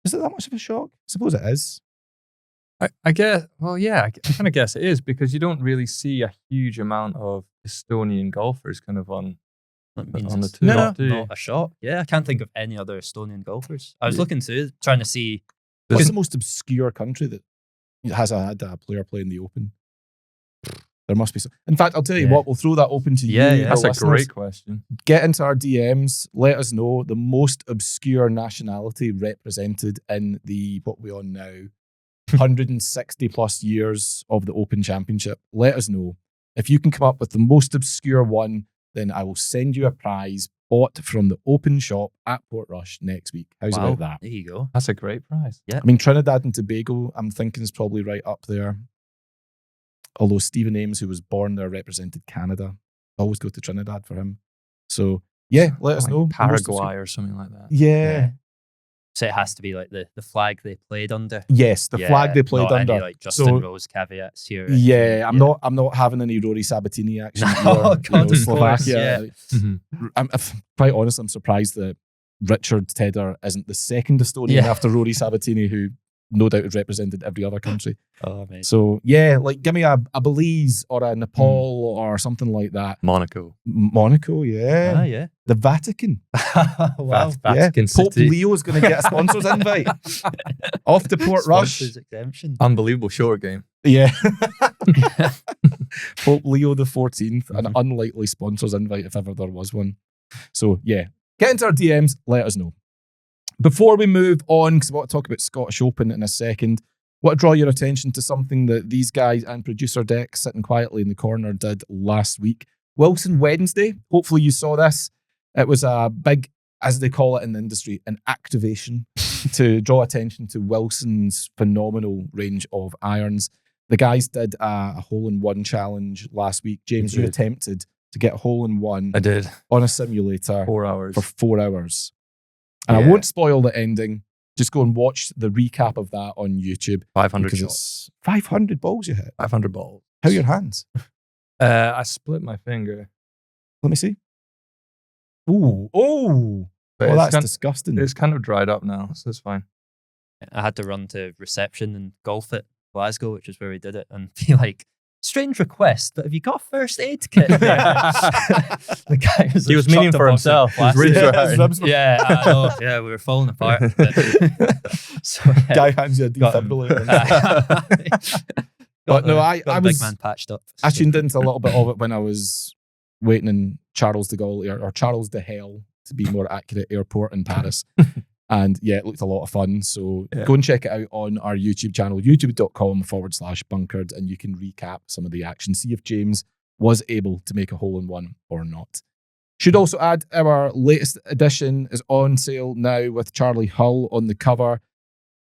Is it that much of a shock? I suppose it is. I guess, well, yeah, I kind of guess it is because you don't really see a huge amount of Estonian golfers kind of on That means the it's tour, not, do you? not a shock. Yeah, I can't think of any other Estonian golfers. I was Yeah. looking to trying to see. What's the most obscure country that has had a player play in the Open? There must be some. In fact, I'll tell you Yeah. what, we'll throw that open to Yeah, you. yeah. That's the a listeners. great question. Get into our DMs. Let us know the most obscure nationality represented in the, what we're on now, 160 plus years of the Open Championship. Let us know. If you can come up with the most obscure one, then I will send you a prize bought from the Open shop at Portrush next week. How's Wow, about that? there you go. That's a great prize. Yeah. I mean, Trinidad and Tobago, I'm thinking is probably right up there. Although Stephen Ames, who was born there, represented Canada. Always go to Trinidad for him. So, yeah, let us Like know. The most Paraguay or something like that. Yeah. So it has to be like the flag they played under. Yes, the flag they played not under. Any, like Justin So- Rose caveats here. Yeah, I'm not having any Rory Sabatini action. Oh, or, God, of Slovakia. course, I'm quite honest. I'm surprised that Richard Tedder isn't the second Estonian Yeah. after Rory Sabatini, who no doubt has represented every other country. Oh, amazing. So yeah, like give me a Belize or a Nepal or something like that. Monaco. Monaco, yeah. Ah, yeah. The Vatican. Wow. Vatican yeah. Pope City. Leo's going to get a sponsor's invite. Off to Port Rush. Sponsors exemption. Unbelievable short game. Yeah. Pope Leo the 14th, an Mhm. unlikely sponsor's invite if ever there was one. So yeah, get into our DMs, let us know. Before we move on, because I want to talk about Scottish Open in a second, I want to draw your attention to something that these guys and producer Deck sitting quietly in the corner did last week. Wilson Wednesday. Hopefully you saw this. It was a big, as they call it in the industry, an activation to draw attention to Wilson's phenomenal range of irons. The guys did a hole-in-one challenge last week. James, you did. attempted to get hole-in-one I did. on a simulator 4 hours. for 4 hours. And I Yeah. won't spoil the ending. Just go and watch the recap of that on YouTube. 500 Because shots. it's 500 balls you hit. 500 balls. How are your hands? I split my finger. Let me see. Ooh. Oh. But Well, it's that's kind- disgusting. It's kind of dried up now, so it's fine. I had to run to reception and golf at Glasgow, which is where we did it, and be like, strange request, but have you got a first aid kit? The guy was He was chucked meaning a for box of himself. His plastic. ribs were Yeah, hurting. his ribs were- Yeah, I know. Yeah, we were falling apart. So, yeah. Guy hands you a Got him. defibrillator. But no, I got the was- big man patched up. I tuned into a little bit of it when I was waiting in Charles de Gaulle, or Charles de Hell, to be more accurate, airport in Paris. And yeah, it looked a lot of fun. So Yeah. go and check it out on our YouTube channel, youtube.com/bunkered, and you can recap some of the action, see if James was able to make a hole-in-one or not. Should also add, our latest edition is on sale now with Charlie Hull on the cover.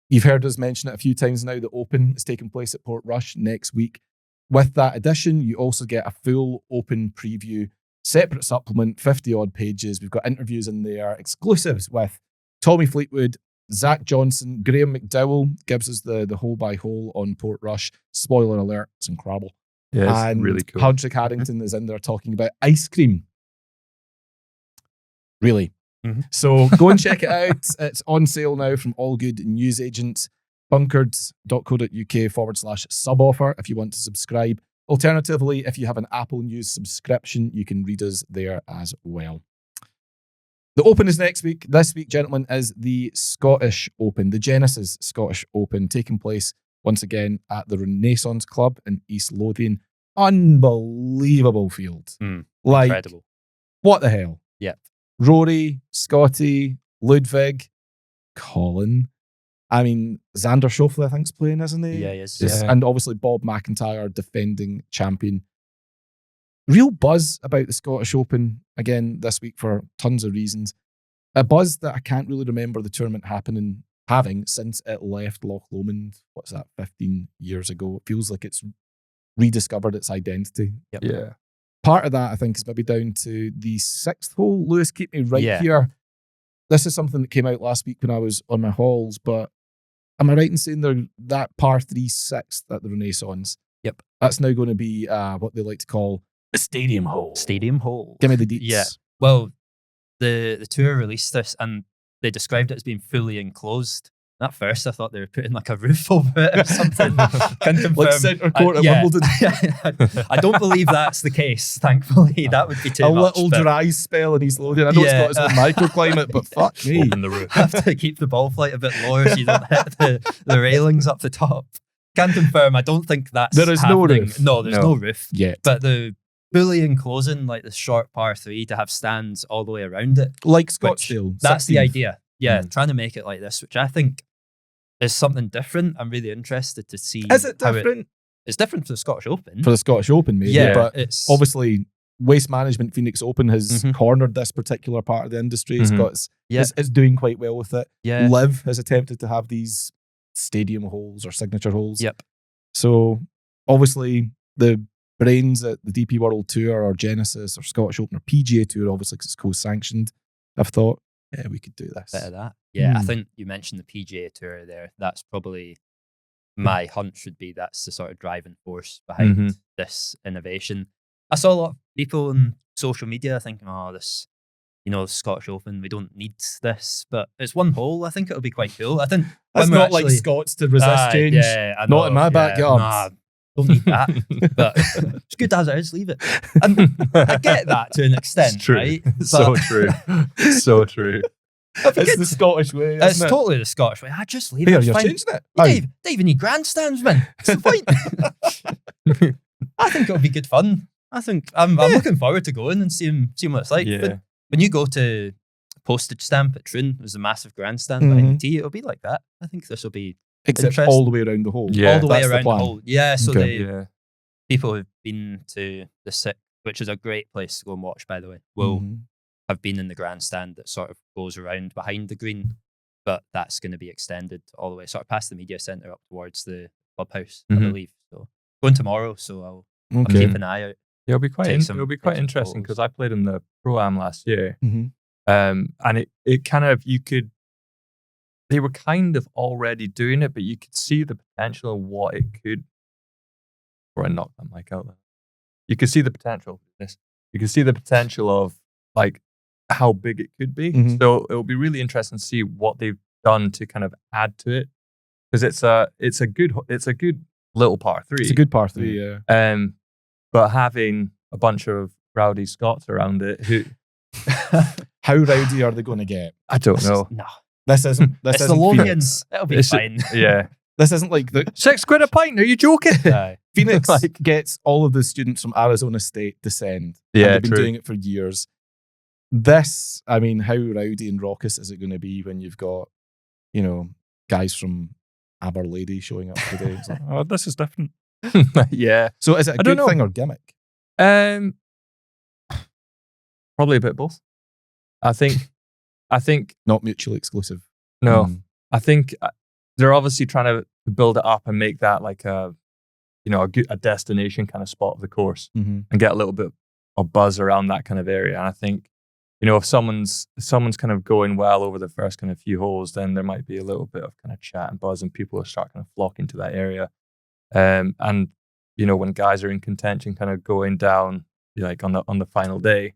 You've heard us mention it a few times now. The Open is taking place at Port Rush next week. With that edition, you also get a full Open preview, separate supplement, 50-odd pages. We've got interviews in there, exclusives with Tommy Fleetwood, Zach Johnson, Graham McDowell gives us the hole-by-hole on Port Rush. Spoiler alert, it's incredible. Yeah, it's And really cool. Patrick Harrington is in there talking about ice cream. Really. Mhm. So go and check it out. It's on sale now from all good news agents. bunkered.co.uk/sub offer if you want to subscribe. Alternatively, if you have an Apple News subscription, you can read us there as well. The Open is next week. This week, gentlemen, is the Scottish Open, the Genesis Scottish Open, taking place once again at the Renaissance Club in East Lothian. Unbelievable field. Like, Incredible. what the hell? Yep. Rory, Scotty, Ludwig, Colin. I mean, Xander Schauffele, I think, is playing, isn't he? Yeah, he is. Just- Yeah. And obviously Bob McIntyre, defending champion. Real buzz about the Scottish Open again this week for tons of reasons. A buzz that I can't really remember the tournament having since it left Loch Lomond. What's that, 15 years ago? It feels like it's rediscovered its identity. Yep. Yeah. Part of that, I think, is maybe down to the sixth hole. Lewis, keep me right Yeah. here. This is something that came out last week when I was on my hauls, but am I right in saying that par 3 6th at the Renaissance? Yep. That's now going to be what they like to call a stadium hole. Stadium hole. Give me the deets. Yeah. Well, the tour released this and they described it as being fully enclosed. At first, I thought they were putting like a roof over it or something. Can confirm. Like centre court at Wimbledon. I don't believe that's the case, thankfully. That would be too much. A little dry spell in East Lothian. I know it's got its own microclimate, but fuck me. Open the roof. Have to keep the ball flight a bit lower so you don't hit the railings up the top. Can confirm, I don't think that's There is happening. no roof. No, there's no roof. Yet. But the fully enclosing, like the short par 3 to have stands all the way around it. Like Scottsdale. That's the 16th. idea. Yeah, trying to make it like this, which I think is something different. I'm really interested to see. Is it different? It's different for the Scottish Open. For the Scottish Open, maybe. Yeah, but it's obviously, Waste Management Phoenix Open has cornered this particular part of the industry. It's doing quite well with it. Yeah. Liv has attempted to have these stadium holes or signature holes. Yep. So obviously, the brains at the DP World Tour or Genesis or Scottish Open or PGA Tour, obviously because it's co-sanctioned, have thought, yeah, we could do this. Better that. Yeah, I think you mentioned the PGA Tour there. That's probably my hunch would be that's the sort of driving force behind this innovation. I saw a lot of people on social media thinking, oh, this, the Scottish Open, we don't need this, but it's one hole. I think it'll be quite cool. I think that's not like Scots to resist change. Yeah, I know, not in my backyard. Nah, don't need that. But it's good as it is, leave it. And I get that to an extent, it's true. Right? So true. So true. It's the Scottish way. It's totally the Scottish way. I just leave Here, it. you're Fine. changing it. Dave, don't even need grandstands, man. It's the point. I think it'll be good fun. I think I'm looking forward to going and seeing what it's like. Yeah. But when you go to postage stamp at Troon, there's a massive grandstand behind the tee. It'll be like that. I think this will be except all the way around the hole. Yeah, all the way that's around the plan. hole. Yeah. So people who've been to the Six, which is a great place to go and watch, by the way, will have been in the grandstand that sort of goes around behind the green, but that's going to be extended all the way sort of past the media centre up towards the clubhouse, I believe. So going tomorrow, so I'll keep an eye out. Yeah, it'll be quite interesting photos. because I played in the Pro-Am last year, and it kind of they were kind of already doing it, but you could see the potential of what it could. Or I knocked that mic out there. You could see the potential. You could see the potential of like how big it could be. So it'll be really interesting to see what they've done to kind of add to it, because it's a good little par 3. It's a good par 3, yeah. But having a bunch of rowdy Scots around it, who how rowdy are they going to get? I don't know. No, This isn't it's the Phoenix. Lothians. It'll be fine. Yeah, This isn't like the £6 a pint. Are you joking? Phoenix gets all of the students from Arizona State to send. Yeah, and they've been true. doing it for years. This, I mean, how rowdy and raucous is it going to be when you've got, guys from Aberlady showing up today? It's like, oh, this is different. Yeah. So is it a good thing or gimmick? Probably a bit both. I think Not mutually exclusive. no. I think they're obviously trying to build it up and make that like a destination kind of spot of the course and get a little bit of buzz around that kind of area. And I think, if someone's kind of going well over the first kind of few holes, then there might be a little bit of kind of chat and buzz and people will start kind of flocking to that area. And when guys are in contention kind of going down, like on the final day,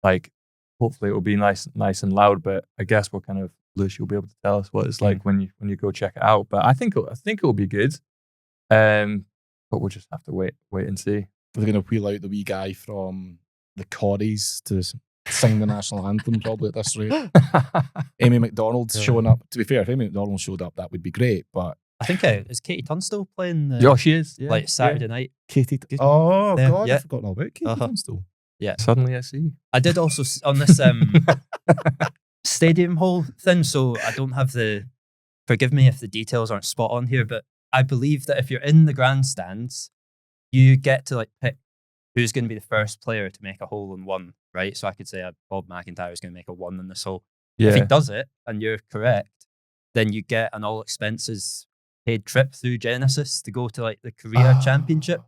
like hopefully it will be nice and loud, but I guess we'll kind of, Lush, you'll be able to tell us what it's like when you go check it out. But I think it will be good. But we'll just have to wait and see. They're going to wheel out the wee guy from the Corries to sing the national anthem probably at this rate. Amy McDonald's showing up. To be fair, if Amy McDonald showed up, that would be great. But I think is Katie Tunstall playing? Yeah, she is. Yeah, like Saturday night. Katie. Oh Yeah, God, yeah. I've forgotten all about Katie Tunstall. Yeah. Suddenly I see. I did also on this stadium hole thing, so I don't have forgive me if the details aren't spot on here, but I believe that if you're in the grandstands, you get to like pick who's going to be the first player to make a hole in one, right? So I could say Bob McIntyre is going to make a 1 in this hole. Yeah. If he does it and you're correct, then you get an all expenses paid trip through Genesis to go to like the Korea Championship.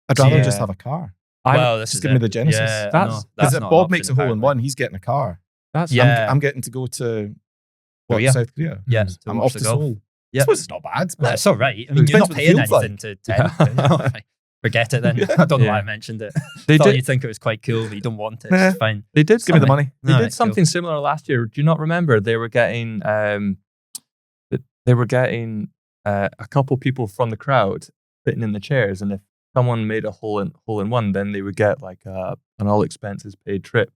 I'd rather Yeah. just have a car. Well, this Just is give me it. the Genesis. Yeah, That's- Because that's if not an Bob option, makes a hole in apparently. one, he's getting a car. That's Yeah. I'm getting to go to Korea. South Korea. Yeah, I'm watch off the to golf. Seoul. I suppose it's not bad. But That's all right. I mean, Depends you're not what the paying field's anything to tend. Forget it then. I don't know why I mentioned it. They Thought did. you'd think it was quite cool, but you don't want it. Nah. It's fine. They did. Give me the money. They All did right, something similar last year. Do you not remember? They were getting a couple people from the crowd sitting in the chairs, and if someone made a hole in one, then they would get like an all expenses paid trip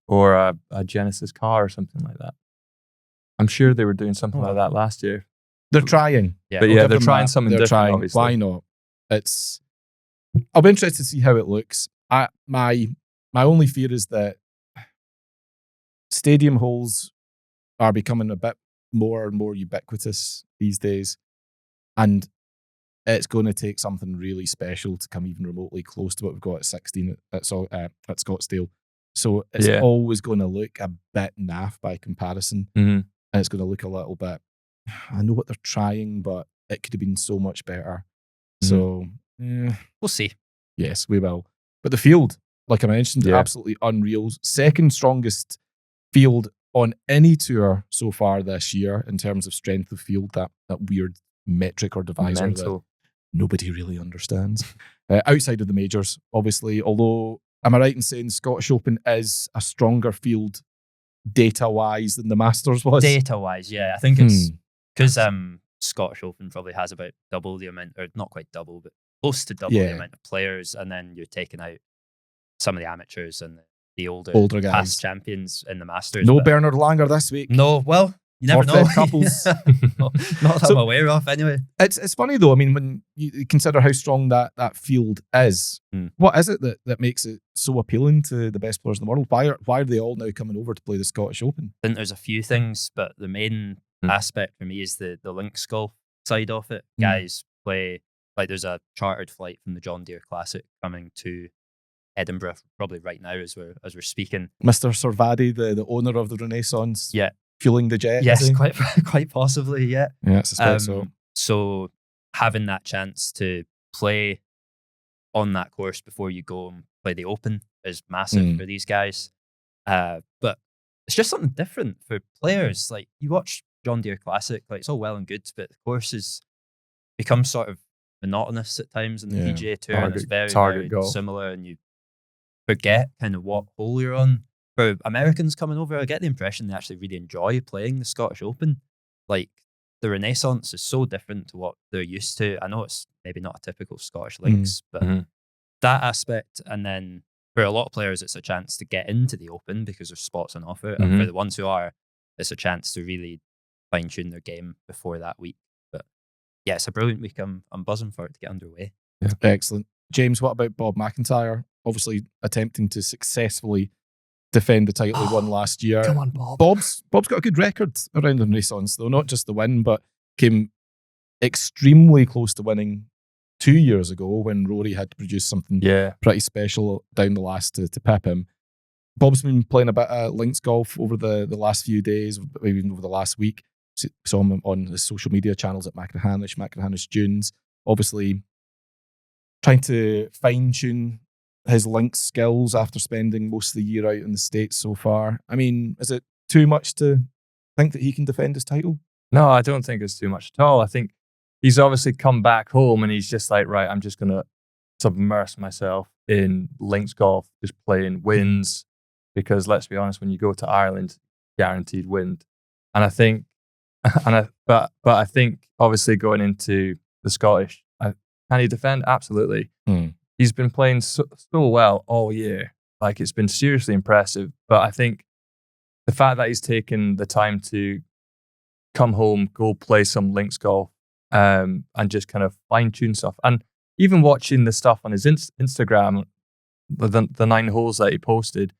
or a Genesis car or something like that. I'm sure they were doing something like that last year. They're trying. Yeah. But We'll yeah, give they're them trying that. something They're different. trying. Obviously. Why not? I'll be interested to see how it looks. My only fear is that stadium holes are becoming a bit more and more ubiquitous these days, and it's going to take something really special to come even remotely close to what we've got at 16 at Scottsdale. So it's always going to look a bit naff by comparison, and it's going to look a little bit. I know what they're trying, but it could have been so much better. So We'll see. yes, we will. But the field, like I mentioned, Yeah. absolutely unreal. Second strongest field on any tour so far this year in terms of strength of field. That weird metric or divisor that Mental. nobody really understands. Outside of the majors, obviously. Although, am I right in saying the Scottish Open is a stronger field data-wise than the Masters was? Data-wise, yeah. I think it's because Scottish Open probably has about double the amount, or not quite double, but close to double the amount of players, and then you're taking out some of the amateurs and the older guys. past champions in the Masters. No but Bernard Langer this week. No, well, you never Or know. Fed couples. No, not that I'm aware of, anyway. It's funny though. I mean, when you consider how strong that field is, what is it that makes it so appealing to the best players in the world? Why are they all now coming over to play the Scottish Open? I think there's a few things, but the main aspect for me is the links golf side of it. Guys play, like there's a chartered flight from the John Deere Classic coming to Edinburgh probably right now as we're speaking. Mr. Servadi, the owner of the Renaissance, Yeah. fueling the jet. Yes, is he? quite possibly, yeah. Yeah, I suspect so. So having that chance to play on that course before you go and play the Open is massive for these guys. But it's just something different for players. Like you watch John Deere Classic, like it's all well and good, but the course has become sort of monotonous at times in the PGA Tour, and it's very, very similar, and you forget kind of what hole you're on. For Americans coming over, I get the impression they actually really enjoy playing the Scottish Open. Like the Renaissance is so different to what they're used to. I know it's maybe not a typical Scottish links, but that aspect, and then for a lot of players, it's a chance to get into the Open because there's spots on offer, and for the ones who are, it's a chance to really fine tune their game before that week. But yeah, it's a brilliant week. I'm buzzing for it to get underway. Yeah. Excellent. James, what about Bob McIntyre? Obviously attempting to successfully defend the title he won last year. Come on, Bob. Bob's got a good record around the Renaissance, though, not just the win, but came extremely close to winning 2 years ago when Rory had to produce something pretty special down the last to pip him. Bob's been playing a bit of links golf over the last few days, maybe even over the last week. Saw him on his social media channels at Macrahanish Dunes. Obviously, trying to fine-tune his links skills after spending most of the year out in the States so far. I mean, is it too much to think that he can defend his title? No, I don't think it's too much at all. I think he's obviously come back home and he's just like, right, I'm just going to submerge myself in links golf, just playing wins. Because let's be honest, when you go to Ireland, guaranteed wind. And I think, but I think obviously going into the Scottish, can he defend? Absolutely. He's been playing so well all year. Like it's been seriously impressive. But I think the fact that he's taken the time to come home, go play some links golf, and just kind of fine tune stuff. And even watching the stuff on his Instagram, the 9 holes that he posted,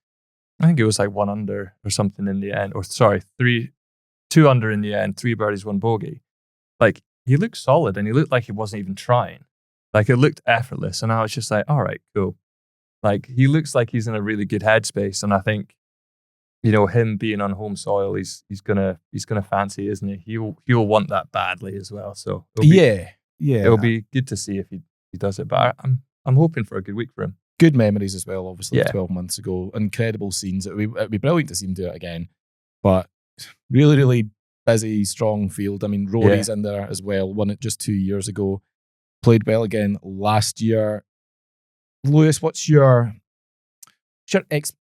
I think it was like 1 under or something in the end, or sorry, 2 under in the end, 3 birdies, 1 bogey. Like he looked solid and he looked like he wasn't even trying. Like it looked effortless, and I was just like, all right, cool. Like he looks like he's in a really good headspace, and I think, you know, him being on home soil, he's gonna fancy, isn't he? He'll want that badly as well. So it'll be good to see if he does it. But I'm hoping for a good week for him. Good memories as well, obviously, 12 months ago. Incredible scenes. It'd be brilliant to see him do it again. But really, really busy, strong field. I mean, Rory's in there as well. Won it just 2 years ago. Played well again last year. Lewis, what's your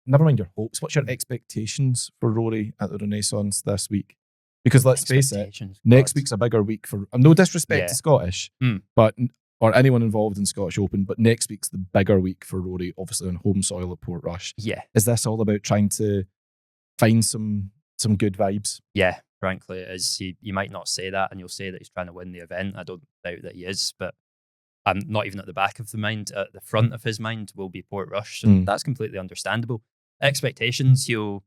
never mind your hopes, what's your expectations for Rory at the Renaissance this week? Because let's face it, next week's a bigger week for, no disrespect to Scottish, but or anyone involved in Scottish Open, but next week's the bigger week for Rory, obviously on home soil at Portrush. Yeah. Is this all about trying to find some good vibes? Yeah, frankly, it is. You might not say that, and you'll say that he's trying to win the event. I don't doubt that he is, but I'm not even at the back of the mind. At the front of his mind will be Portrush, and that's completely understandable. Expectations, he'll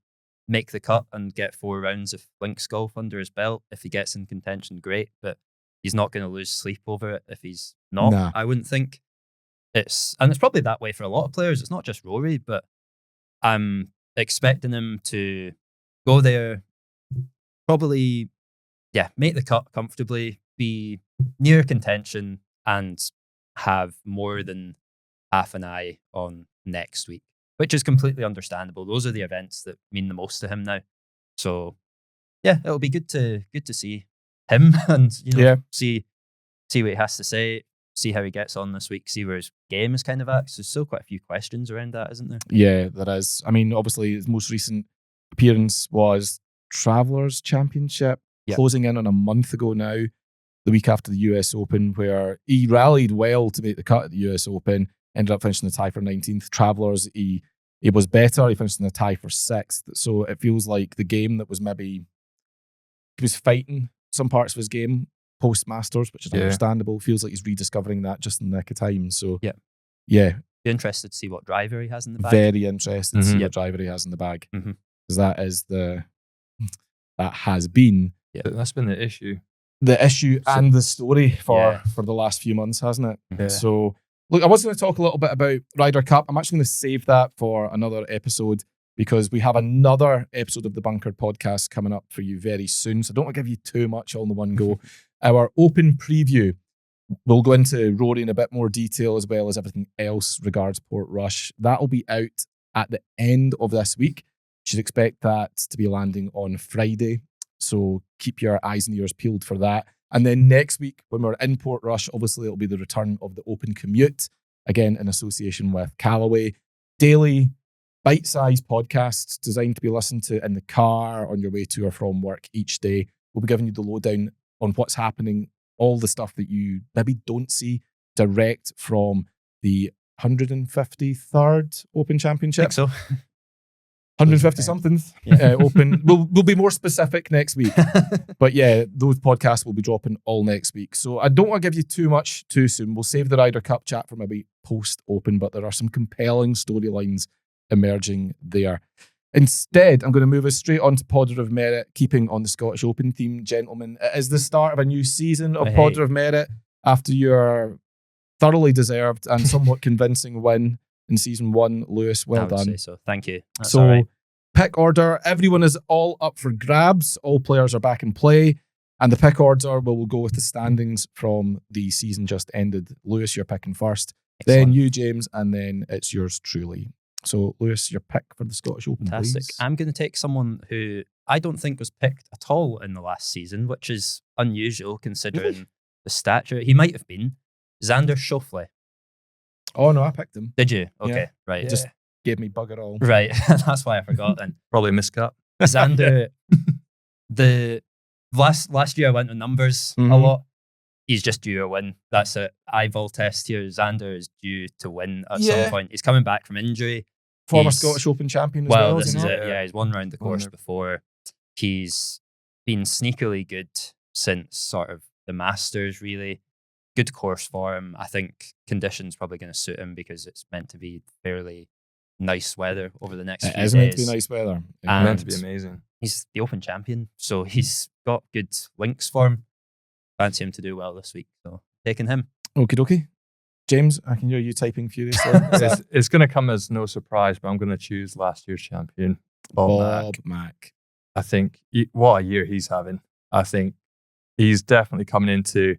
make the cut and get 4 rounds of links golf under his belt. If he gets in contention, great, but he's not going to lose sleep over it if he's not. Nah. I wouldn't think. It's probably that way for a lot of players. It's not just Rory, but I'm expecting him to go there, probably, make the cut comfortably, be near contention, and have more than half an eye on next week, which is completely understandable. Those are the events that mean the most to him now. So, it'll be good to see him and see what he has to say, see how he gets on this week, see where his game is kind of at. 'Cause there's still quite a few questions around that, isn't there? Yeah, there is. I mean, obviously, his most recent appearance was Travellers Championship, closing in on a month ago now, the week after the US Open, where he rallied well to make the cut at the US Open, ended up finishing the tie for 19th. Travellers, he was better. He finished in the tie for 6th. So it feels like the game that was maybe, he was fighting some parts of his game post-Masters, which is understandable. Feels like he's rediscovering that just in the nick of time. So, yeah. Be interested to see what driver he has in the bag. Very interested to see what driver he has in the bag. Because that has been... Yeah, that's been the issue. The issue and the story for the last few months, hasn't it? Yeah. So, look, I was going to talk a little bit about Ryder Cup. I'm actually going to save that for another episode because we have another episode of the Bunkered podcast coming up for you very soon. So I don't want to give you too much all in the one go. Our Open preview, we'll go into Rory in a bit more detail as well as everything else regards Portrush. That will be out at the end of this week. You should expect that to be landing on Friday. So keep your eyes and ears peeled for that. And then next week, when we're in Portrush, obviously it'll be the return of the Open Commute, again in association with Callaway. Daily, bite-sized podcasts designed to be listened to in the car, on your way to or from work each day. We'll be giving you the lowdown on what's happening, all the stuff that you maybe don't see direct from the 153rd Open Championship. I think so. 150 something Open. We'll be more specific next week. But yeah, those podcasts will be dropping all next week. So I don't want to give you too much too soon. We'll save the Ryder Cup chat for maybe post-Open, but there are some compelling storylines emerging there. Instead, I'm going to move us straight on to Podder of Merit, keeping on the Scottish Open theme, gentlemen. It is the start of a new season of Podder of Merit after your thoroughly deserved and somewhat convincing win in season 1. Lewis, well done. Say so. Thank you. That's so, all right. Pick order. Everyone is all up for grabs. All players are back in play. And the pick order, we'll go with the standings from the season just ended. Lewis, you're picking first. Excellent. Then you, James, and then it's yours truly. So, Lewis, your pick for the Scottish Open, Fantastic. please. I'm going to take someone who I don't think was picked at all in the last season, which is unusual considering the stature. He might have been. Xander Schauffele. Oh, no, I picked him. Did you? Okay, Yeah. right. Just gave me bugger all. Right, that's why I forgot then. Probably a miscut. Xander, the last year I went on numbers a lot. He's just due a win. That's an eyeball test here. Xander is due to win at some point. He's coming back from injury. Former Scottish Open champion as well. This is it? it. Yeah, he's won round the course before. He's been sneakily good since sort of the Masters, really. Good course for him. I think conditions probably going to suit him because it's meant to be fairly nice weather over the next few days. It is meant to be nice weather. It's meant to be amazing. He's the Open champion, so he's got good links for him. Fancy him to do well this week, so taking him. Okie dokie. James, I can hear you typing furiously. It's going to come as no surprise, but I'm going to choose last year's champion, Bob Mack. I think what a year he's having. I think he's definitely coming into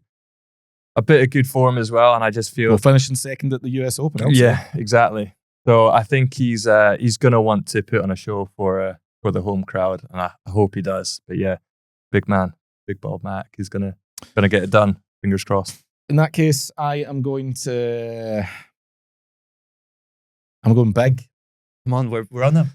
a bit of good form as well, and I just feel finishing second at the US Open. Also. Yeah, exactly. So I think he's going to want to put on a show for the home crowd, and I hope he does. But yeah, big man, big bald Mac is gonna get it done. Fingers crossed. In that case, I'm going big. Come on, we're on a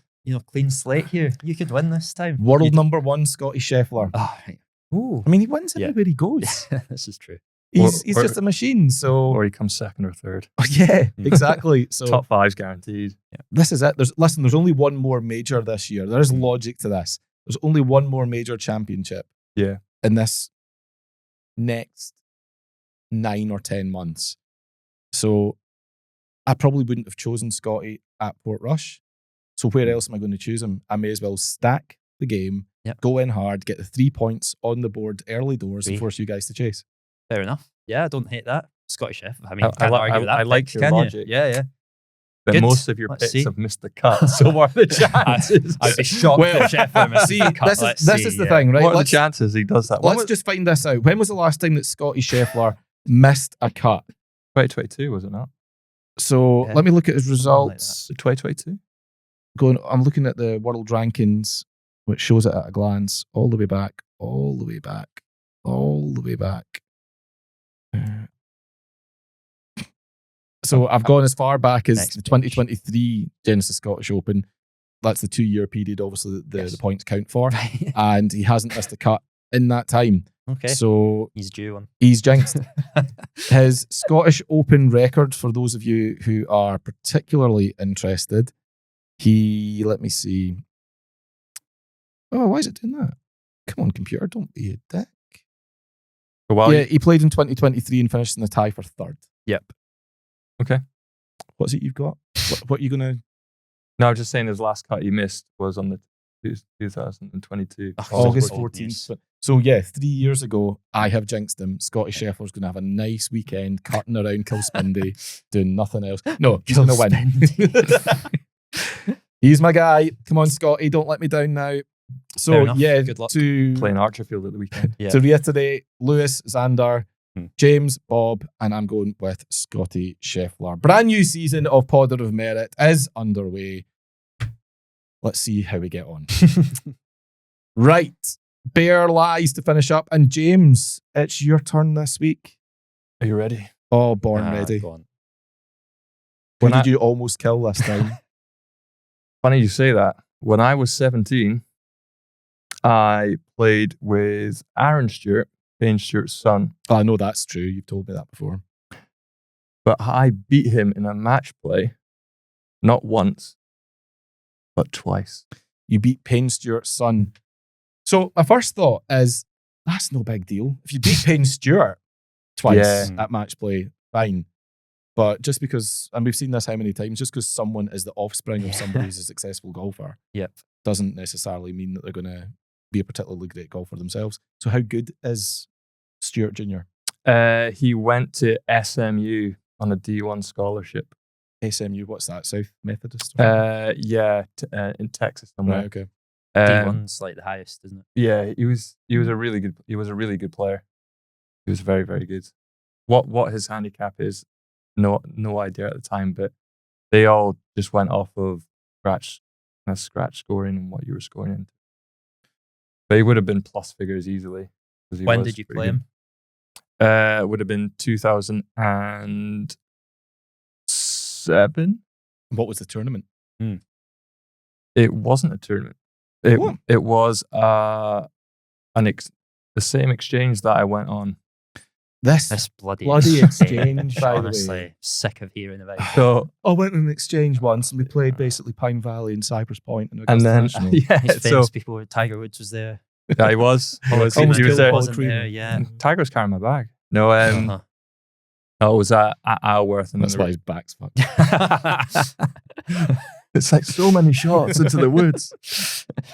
clean slate here. You could win this time. World number 1, Scotty Scheffler. Right. Ooh. I mean, he wins everywhere he goes. This is true. He's Or- just a machine. So Or he comes second or third. yeah, exactly. So Top 5's guaranteed. this is it. There's only one more major this year. There is logic to this. There's only one more major championship. Yeah. In this next 9 or 10 months. So I probably wouldn't have chosen Scotty at Portrush. So where else am I going to choose him? I may as well stack the game, go in hard, get the 3 points on the board early doors, and force you guys to chase. Fair enough. Yeah, I don't hate that. Scottish chef. I mean, I can't argue with that. I like pick, your can you? logic. Yeah. But Good. most of your Let's picks see. have missed the cut. So what are the chances? I'd be shocked if Chef See, this is the thing, right? What are the Let's, chances he does that? let's just find this out. When was the last time that Scotty Scheffler missed a cut? 2022, was it not? So Yeah. let me look at his like results. 2022? I'm looking at the world rankings, which shows it at a glance, all the way back. So I've gone as far back as Next the page. 2023 Genesis Scottish Open. That's the 2-year period, obviously, the points count for. Right. And he hasn't missed a cut in that time. Okay. So He's due one. he's jinxed. His Scottish Open record, for those of you who are particularly interested, let me see. Oh, why is it doing that? Come on, computer, don't be a dick. Well, Yeah, he played in 2023 and finished in the tie for 3rd. Yep. Okay. What's it you've got? What are you going to... No, I was just saying his last cut he missed was on the 2022. August old 14th. news. So yeah, 3 years ago, I have jinxed him. Scotty Scheffler's going to have a nice weekend cutting around Kilspindy, doing nothing else. No, he's going to win. He's my guy. Come on, Scotty, don't let me down now. Fair So enough. yeah, Good luck. to Playing Archerfield at the weekend. Yeah. to reiterate, Lewis, Xander, Hmm. James, Bob, and I'm going with Scotty Scheffler. Brand new season of Podder of Merit is underway. Let's see how we get on. Right. Bear lies to finish up. And James, it's your turn this week. Are you ready? Oh, born ready. Go on. Who When did I- you almost kill this time? Funny you say that. When I was 17, I played with Aaron Stewart, Payne Stewart's son, I know that's true. You've told me that before. but I beat him in a match play, not once, but twice. You beat Payne Stewart's son. So my first thought is, that's no big deal. If you beat Payne Stewart twice Yeah. at match play, fine. But just because, and we've seen this how many times, just because someone is the offspring of somebody who's a successful golfer, Yep. doesn't necessarily mean that they're going to be a particularly great golfer themselves. So how good is Stewart Jr.? He went to SMU on a D1 scholarship. SMU, what's that? South Methodist? In Texas somewhere. Right, okay. D1's like the highest, isn't it? Yeah, he was a really good player. He was very, very good. What his handicap is, no idea at the time, but they all just went off of scratch scoring and what you were scoring into. But he would have been plus figures easily. 'Cause he When was did you pretty play good. him? It would have been 2007. What was the tournament? It wasn't a tournament. What? It was the same exchange that I went on. This Bloody exchange, by the Honestly, way. sick of hearing about it. So I went on an exchange once and we played basically Pine Valley and Cypress Point and and then National. yeah, These so famous people, Tiger Woods was there. yeah, he was. He was Almost he was killed there. Paul Wasn't Creamer. there, yeah. Tiger was carrying my bag. No, Uh-huh. I was at Isleworth, and That's then why his back's fucked. it's like so many shots into the woods.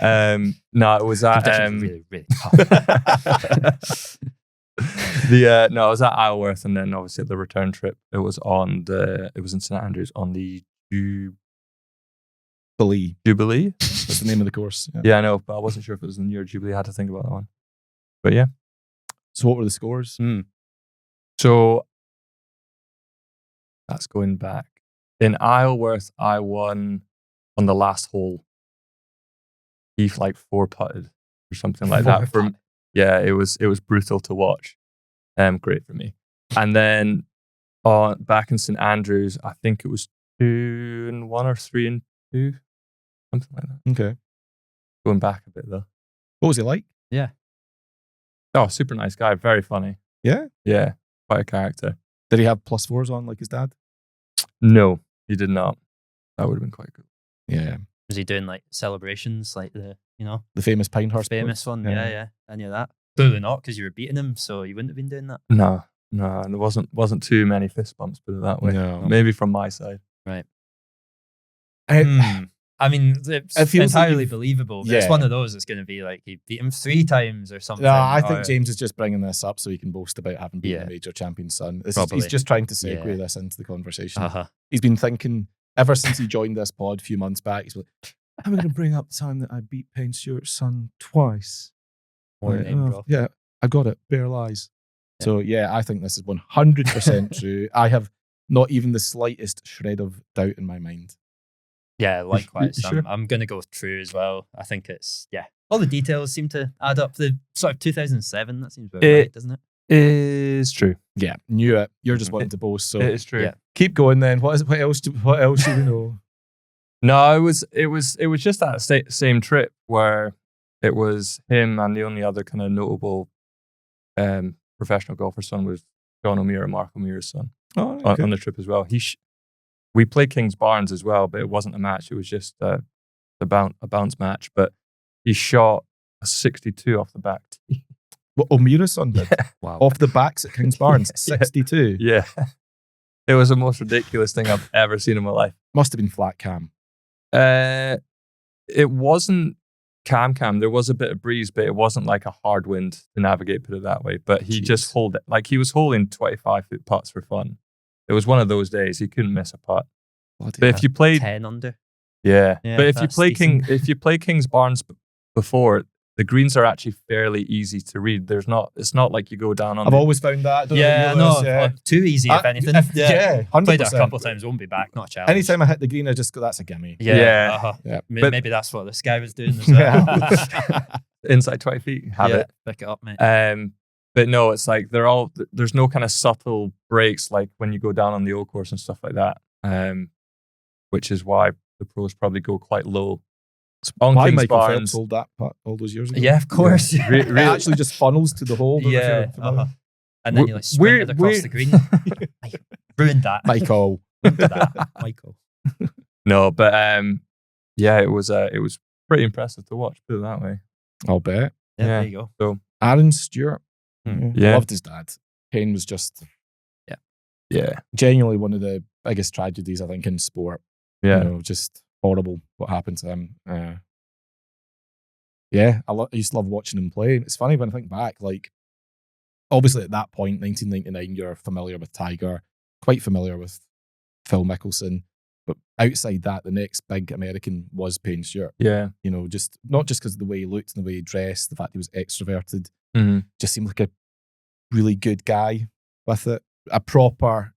No, it was at Conditions were really, really tough. I was at Isleworth, and then obviously at the return trip, it was in St Andrews on the Jubilee. Jubilee. That's the name of the course. Yeah. Yeah, I know, but I wasn't sure if it was the New Year Jubilee. I had to think about that one. But yeah, So what were the scores? so that's going back. In Isleworth, I won on the last hole. He like 4-putted or something like that Yeah, it was brutal to watch. Great for me. And then back in St Andrews, I think it was 2-1 or 3-2, something like that. Okay. Going back a bit though. What was he like? Yeah. Oh, super nice guy, very funny. Yeah. Yeah, quite a character. Did he have +4s on like his dad? No, he did not. That would have been quite cool. Yeah. Was he doing like celebrations, like the The famous Pinehurst famous post? one? Yeah. Any of that? Clearly not, because you were beating him, so you wouldn't have been doing that. No, there wasn't too many fist bumps, put it that way. No. Maybe from my side. Right. I- I mean, it's It feels like entirely you've- believable. But Yeah. It's one of those that's going to be like he beat him 3 times or something. No, I think or- James is just bringing this up so he can boast about having been Yeah. a major champion's son. He's Probably. just trying to segue Yeah. this into the conversation. Uh-huh. He's been thinking ever since he joined this pod a few months back. He's like, "I'm going to bring up the time that I beat Payne Stewart's son twice." More Like, name "Oh, drop. yeah, I got it. Bare lies. So yeah, I think this is 100% true. I have not even the slightest shred of doubt in my mind. Yeah, likewise. you sure? I'm going to go with true as well. I think it's, all the details seem to add up. The sort of 2007, that seems about right, doesn't it? Is true. Yeah, knew it. You're just wanting to boast. So It is true. Yeah. keep going then. What else do we know? No, it was just that same trip where it was him, and the only other kind of notable professional golfer's son was John O'Meara, Mark O'Meara's son, Oh, on the trip as well. We played Kings Barnes as well, but it wasn't a match. It was just a bounce match. But he shot a 62 off the back tee. What O'Meara's son did? Wow. Off the backs at Kings Barnes, Yeah. 62. Yeah. It was the most ridiculous thing I've ever seen in my life. Must have been flat cam. It wasn't cam. There was a bit of breeze, but it wasn't like a hard wind to navigate, put it that way. But he just hold it. Like he was holding 25-foot putts for fun. It was one of those days. He couldn't miss a putt. Bloody But if you played 10 under. Yeah, Yeah, but if you that's play decent. if you play Kings Barnes before, the greens are actually fairly easy to read. It's not like you go down on. I've always found that. Don't Yeah, know no, if you know this, too easy, if anything. yeah, 100%. Played it a couple of times, won't be back, not a challenge. Anytime I hit the green, I just go, that's a gimme. Yeah. Yeah. Uh-huh. Yeah. But- Maybe that's what this guy was doing as well. inside 20 feet, have Yeah, it. pick it up, mate. But no, it's like there's no kind of subtle breaks like when you go down on the old course and stuff like that. Which is why the pros probably go quite low. On Why Kings Michael Barnes, Phelps sold that putt all those years ago? Yeah, of course. It actually just funnels to the hole. don't know if Yeah. you're familiar. Uh-huh. And then you like sprinted across the green. Ruined that. Michael. Ruined that. Michael. No, but yeah, it was pretty impressive to watch. Put it that way. I'll bet. Yeah, Yeah. there you go. Aaron Stewart. Yeah. Loved his dad. Kane was just Yeah, genuinely one of the biggest tragedies, I think, in sport. yeah. You know, just horrible what happened to him. Yeah, I used to love watching him play. It's funny when I think back, like, obviously at that point, 1999, you're familiar with Tiger, quite familiar with Phil Mickelson. But outside that, the next big American was Payne Stewart. Yeah. You know, just not just because of the way he looked and the way he dressed, the fact he was extroverted, Mhm. just seemed like a really good guy with it. A proper,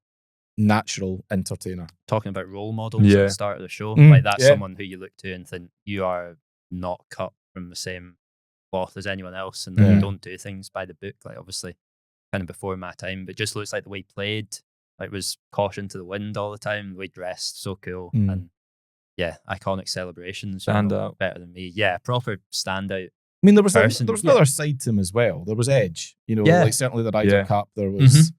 natural entertainer. Talking about role models at Yeah. the start of the show. Mm, Like that's yeah. someone who you look to and think you are not cut from the same cloth as anyone else and Yeah. you don't do things by the book. Like obviously kind of before my time, but just looks like the way he played, like was caution to the wind all the time, the way he dressed, so cool. Mm. And yeah, iconic celebrations. Stand out. Better than me. Yeah, proper standout. I mean, there was Person, another side to him as well. There was edge. You know, Yeah. like certainly the Ryder Yeah. Cup, there was...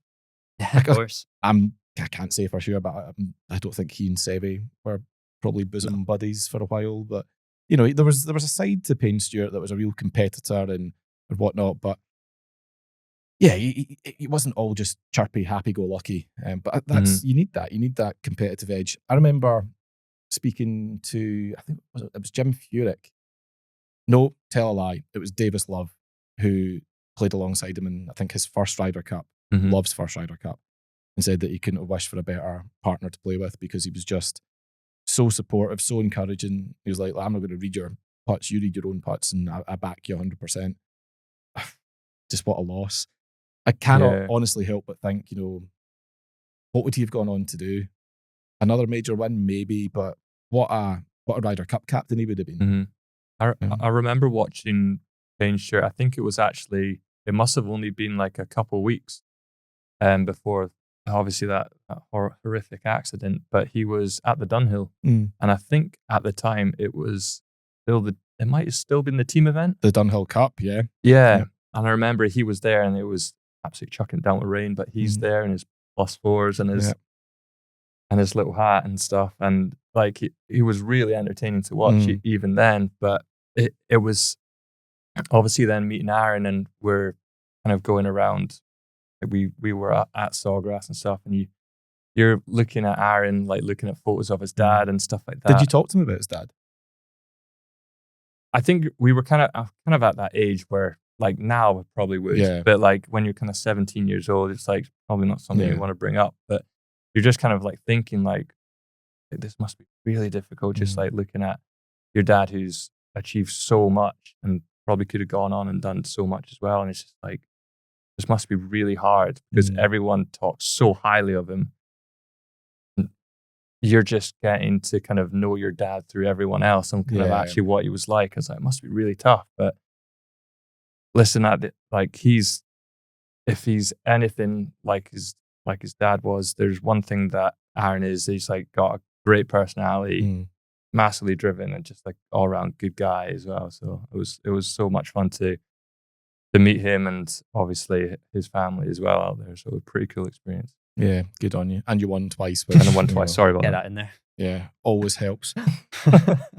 Yeah, Like of a- course. I can't say for sure, but I don't think he and Seve were probably bosom buddies for a while. But you know, there was a side to Payne Stewart that was a real competitor and whatnot. But yeah, he wasn't all just chirpy, happy-go-lucky. But that's you need that. You need that competitive edge. I remember speaking to I think it was Jim Furyk. No, tell a lie. It was Davis Love who played alongside him in I think his first Ryder Cup. Mhm. Love's first Ryder Cup, and said that he couldn't have wished for a better partner to play with because he was just so supportive, so encouraging. He was like, I'm not going to read your putts, you read your own putts, and I back you 100%. Just what a loss. I cannot Yeah. honestly help but think, you know, what would he have gone on to do? Another major win, maybe, but what a Ryder Cup captain he would have been. Mhm. I remember watching changed shirt. I think it must have only been like a couple weeks before obviously that horrific accident, but he was at the Dunhill. And I think at the time it was still it might have still been the team event. The Dunhill Cup, yeah. Yeah. And I remember he was there and it was absolutely chucking down with rain, but he's there in his +4s and his little hat and stuff. And like he was really entertaining to watch even then. But it was obviously then meeting Aaron, and we're kind of going around. We were at Sawgrass and stuff, and you're looking at Aaron, like looking at photos of his dad and stuff like that. Did you talk to him about his dad? I think we were kind of at that age where, like, now I probably would, but like when you're kind of 17 years old, it's like probably not something you want to bring up. But you're just kind of like thinking like this must be really difficult, just like looking at your dad who's achieved so much and probably could have gone on and done so much as well, and it's just like this must be really hard because everyone talks so highly of him. You're just getting to kind of know your dad through everyone else and kind of actually what he was like. I was like, it must be really tough. But listen, if he's anything like his dad was, there's one thing that Aaron is. He's like got a great personality, massively driven, and just like all around good guy as well. So it was so much fun to meet him and obviously his family as well out there. So a pretty cool experience. Yeah, good on you. And you won twice. And I won twice. Sorry about Get that. that in there. Yeah, always helps.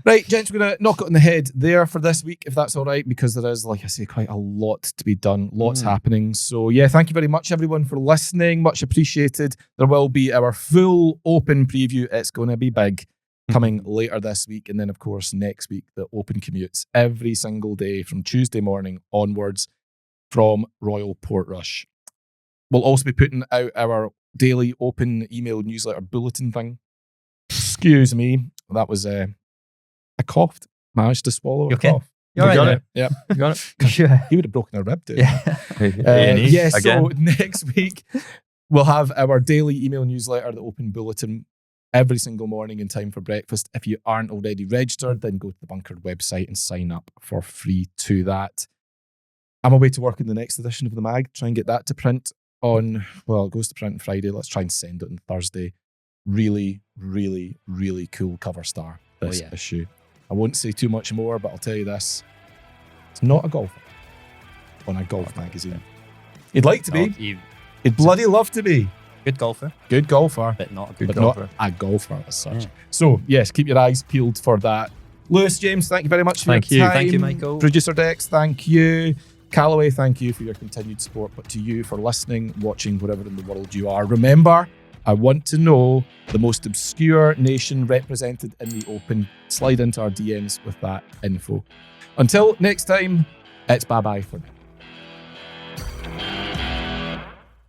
Right, gents, we're going to knock it on the head there for this week, if that's all right, because there is, like I say, quite a lot to be done, lots happening. So yeah, thank you very much, everyone, for listening. Much appreciated. There will be our full Open preview. It's going to be big, coming later this week. And then, of course, next week, the Open commutes every single day from Tuesday morning onwards from Royal Portrush. We'll also be putting out our daily Open email newsletter bulletin thing. Excuse me. That was I coughed. Managed to swallow a cough. You got it? Yeah. You got it? Yeah. He would have broken a rib, dude. Yeah. So next week we'll have our daily email newsletter, the Open bulletin, every single morning in time for breakfast. If you aren't already registered, then go to the Bunkered website and sign up for free to that. I'm away to work in the next edition of the mag. Try and get that to print on, well, it goes to print on Friday. Let's try and send it on Thursday. Really, really, really cool cover star, this issue. I won't say too much more, but I'll tell you this. It's not a golfer on a golf magazine. He'd like to be. He'd bloody love to be. Good golfer. Good golfer. But not a good but golfer. Not a golfer as such. Yeah. So, yes, keep your eyes peeled for that. Lewis, James, thank you very much for your time. Thank you, Michael. Producer Dex, thank you. Callaway, thank you for your continued support, but to you for listening, watching, wherever in the world you are. Remember, I want to know the most obscure nation represented in the Open. Slide into our DMs with that info. Until next time, it's bye-bye for now.